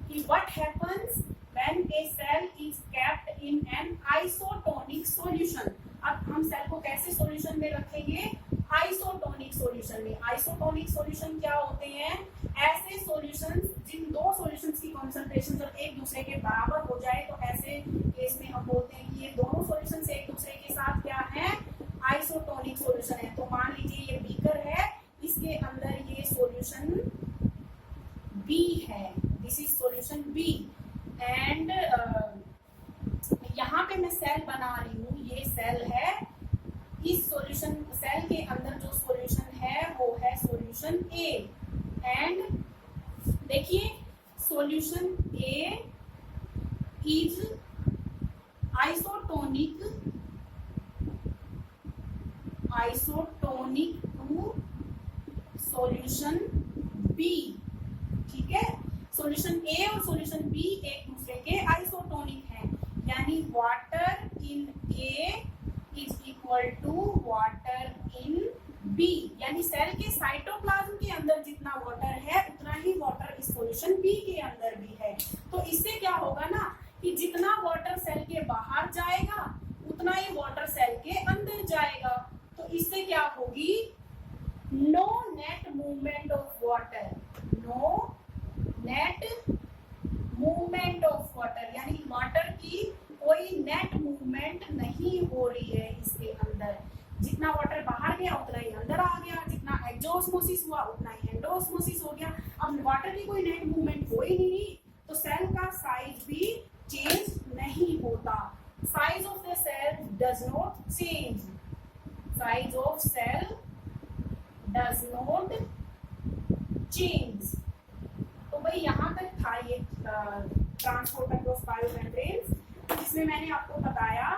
कि what happens when a cell is kept in an isotonic solution. अब हम सेल को कैसे सॉल्यूशन में रखेंगे? आइसोटोनिक सॉल्यूशन में। आइसोटोनिक सॉल्यूशन क्या होते हैं? ऐसे सॉल्यूशंस जिन दो सॉल्यूशंस की कंसंट्रेशन जब एक दूसरे के बराबर हो जाए तो ऐसे केस में हम बोलते हैं कि ये दोनों सॉल्यूशंस एक दूसरे के साथ क्या है? आइसोटोनिक सॉल्यूशन है। तो मान लीजिए ये बीकर है, इसके अंदर ये सॉल्यूशन बी है, this is solution B and यहाँ पे मैं सेल बना रही हूँ, ये सेल है। इस सॉल्यूशन सेल के अंदर जो सॉल्यूशन है वो है सॉल्यूशन ए एंड देखिए solution A is isotonic to solution B, ठीक है। सॉल्यूशन ए और सॉल्यूशन बी एक दूसरे के आइसोटोनिक हैं, यानी water in A is equal to water in B, यानी सेल के साइटोप्लाज्म के अंदर जितना वाटर है उतना ही वाटर इस सॉल्यूशन बी के अंदर भी है। तो इससे क्या होगा ना कि जितना वाटर सेल के बाहर जाएगा उतना ही वाटर सेल के अंदर जाएगा। तो इससे क्या होगी? No net movement of water, no net movement of water, यानी वाटर की कोई नेट मूवमेंट नहीं हो रही है इसके अंदर। जितना वाटर बाहर गया उतना ही अंदर आ गया, जितना एक्सोस्मोसिस हुआ उतना ही एंडोस्मोसिस हो गया। अब वाटर की कोई नेट मूवमेंट हो ही नहीं तो सेल का साइज भी चेंज नहीं होता, size of the cell does not change, size of cell does not change. तो भाई यहाँ तक था ये ट्रांसपोर्ट अक्रॉस बायोमेम्ब्रेन्स, जिसमें मैंने आपको बताया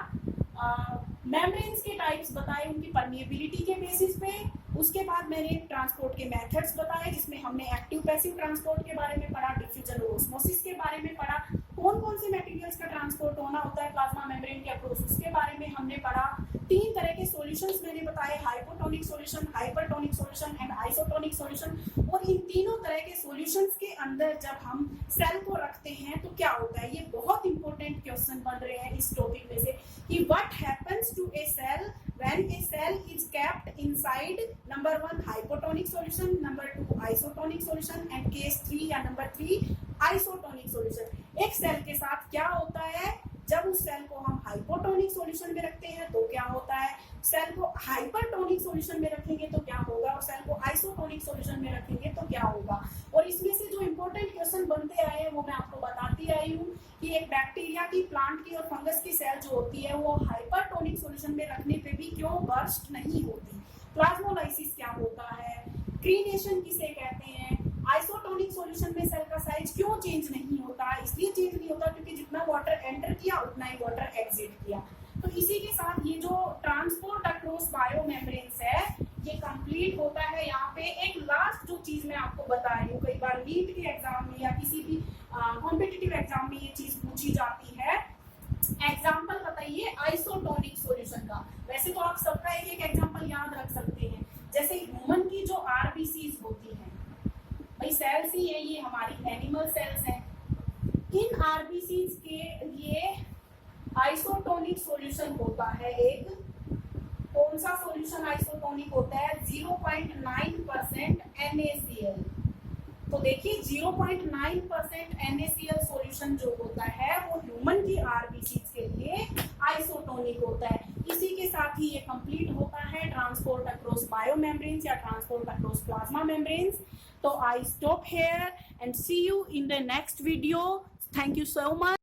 मेम्ब्रेन्स के टाइप्स बताए उनकी परमिएबिलिटी के बेसिस पे। उसके बाद मैंने ट्रांसपोर्ट के मेथड्स बताए, जिसमें हमने एक्टिव पैसिव ट्रांसपोर्ट के बारे में पढ़ा, डिफ्यूजन और ऑस्मोसिस के बारे में पढ़ा, कौन कौन से मटेरियल्स का ट्रांसपोर्ट होना होता है प्लाज्मा मेम्ब्रेन के अक्रॉस, उसके बारे में हमने पढ़ा। 3 तरह के सॉल्यूशंस मैंने बताए, hypotonic solution, hypertonic solution and isotonic solution. और इन तीनों तरह के सॉल्यूशंस के अंदर जब हम सेल को रखते हैं तो क्या होता है, ये बहुत इंपॉर्टेंट क्वेश्चन बन रहे हैं इस टॉपिक में से कि what happens to a cell when a cell is kept inside number 1 hypotonic solution, number 2 isotonic solution and case 3 या number 3 isotonic solution। एक सेल के साथ क्या होता है, जब उस सेल को हम हाइपोटोनिक सॉल्यूशन में रखते हैं तो क्या होता है, सेल को हाइपरटोनिक सॉल्यूशन में रखेंगे तो क्या होगा, और सेल को आइसोटोनिक सॉल्यूशन में रखेंगे तो क्या होगा। और इसमें से जो इंपॉर्टेंट क्वेश्चन बनते आए हैं वो मैं आपको बताती आई हूँ कि एक बैक्टीरिया की, प्लांट की और फंगस की सेल जो होती है वो हाइपरटोनिक सॉल्यूशन में रखने पे भी क्यों बर्स्ट नहीं होती, प्लाज्मोलाइसिस क्या होता है, क्रीनेशन किसे कहते हैं, आइसोटोनिक सॉल्यूशन में सेल का साइज क्यों चेंज नहीं होता, इसलिए चेंज नहीं होता क्योंकि जितना वाटर एंटर किया उतना ही वाटर एग्जिट किया। तो इसी के साथ ये जो ट्रांसपोर्ट अक्रॉस बायोमेम्ब्रेन्स है ये कंप्लीट होता है। यहाँ पे एक लास्ट जो चीज मैं आपको बता रही हूँ, कई बार नीट के एग्जाम में या किसी भी कॉम्पिटिटिव एग्जाम में ये चीज पूछी जाती है, एग्जाम्पल बताइए आइसोटोनिक सॉल्यूशन का। वैसे तो आप सबका एक एक एग्जाम्पल याद रख सकते हैं, जैसे ह्यूमन की जो आरबीसीज होती है, भाई सेल्स ही है, ये हमारी एनिमल सेल्स हैं, इन आरबीसीज के लिए आइसोटोनिक सॉल्यूशन होता है एक, कौन सा सॉल्यूशन आइसोटोनिक होता है, 0.9% NaCl। तो देखिए 0.9% NaCl सॉल्यूशन जो होता है वो ह्यूमन की आरबीसीज के लिए आइसोटोनिक होता है। इसी के साथ ही ये कंप्लीट होता है ट्रांसपोर्ट अक्रॉस बायोमेम्ब्रेन्स या ट्रांसपोर्ट अक्रॉस प्लाज्मा मेम्ब्रेन्स। तो I stop here and see you in the next video. Thank you so much.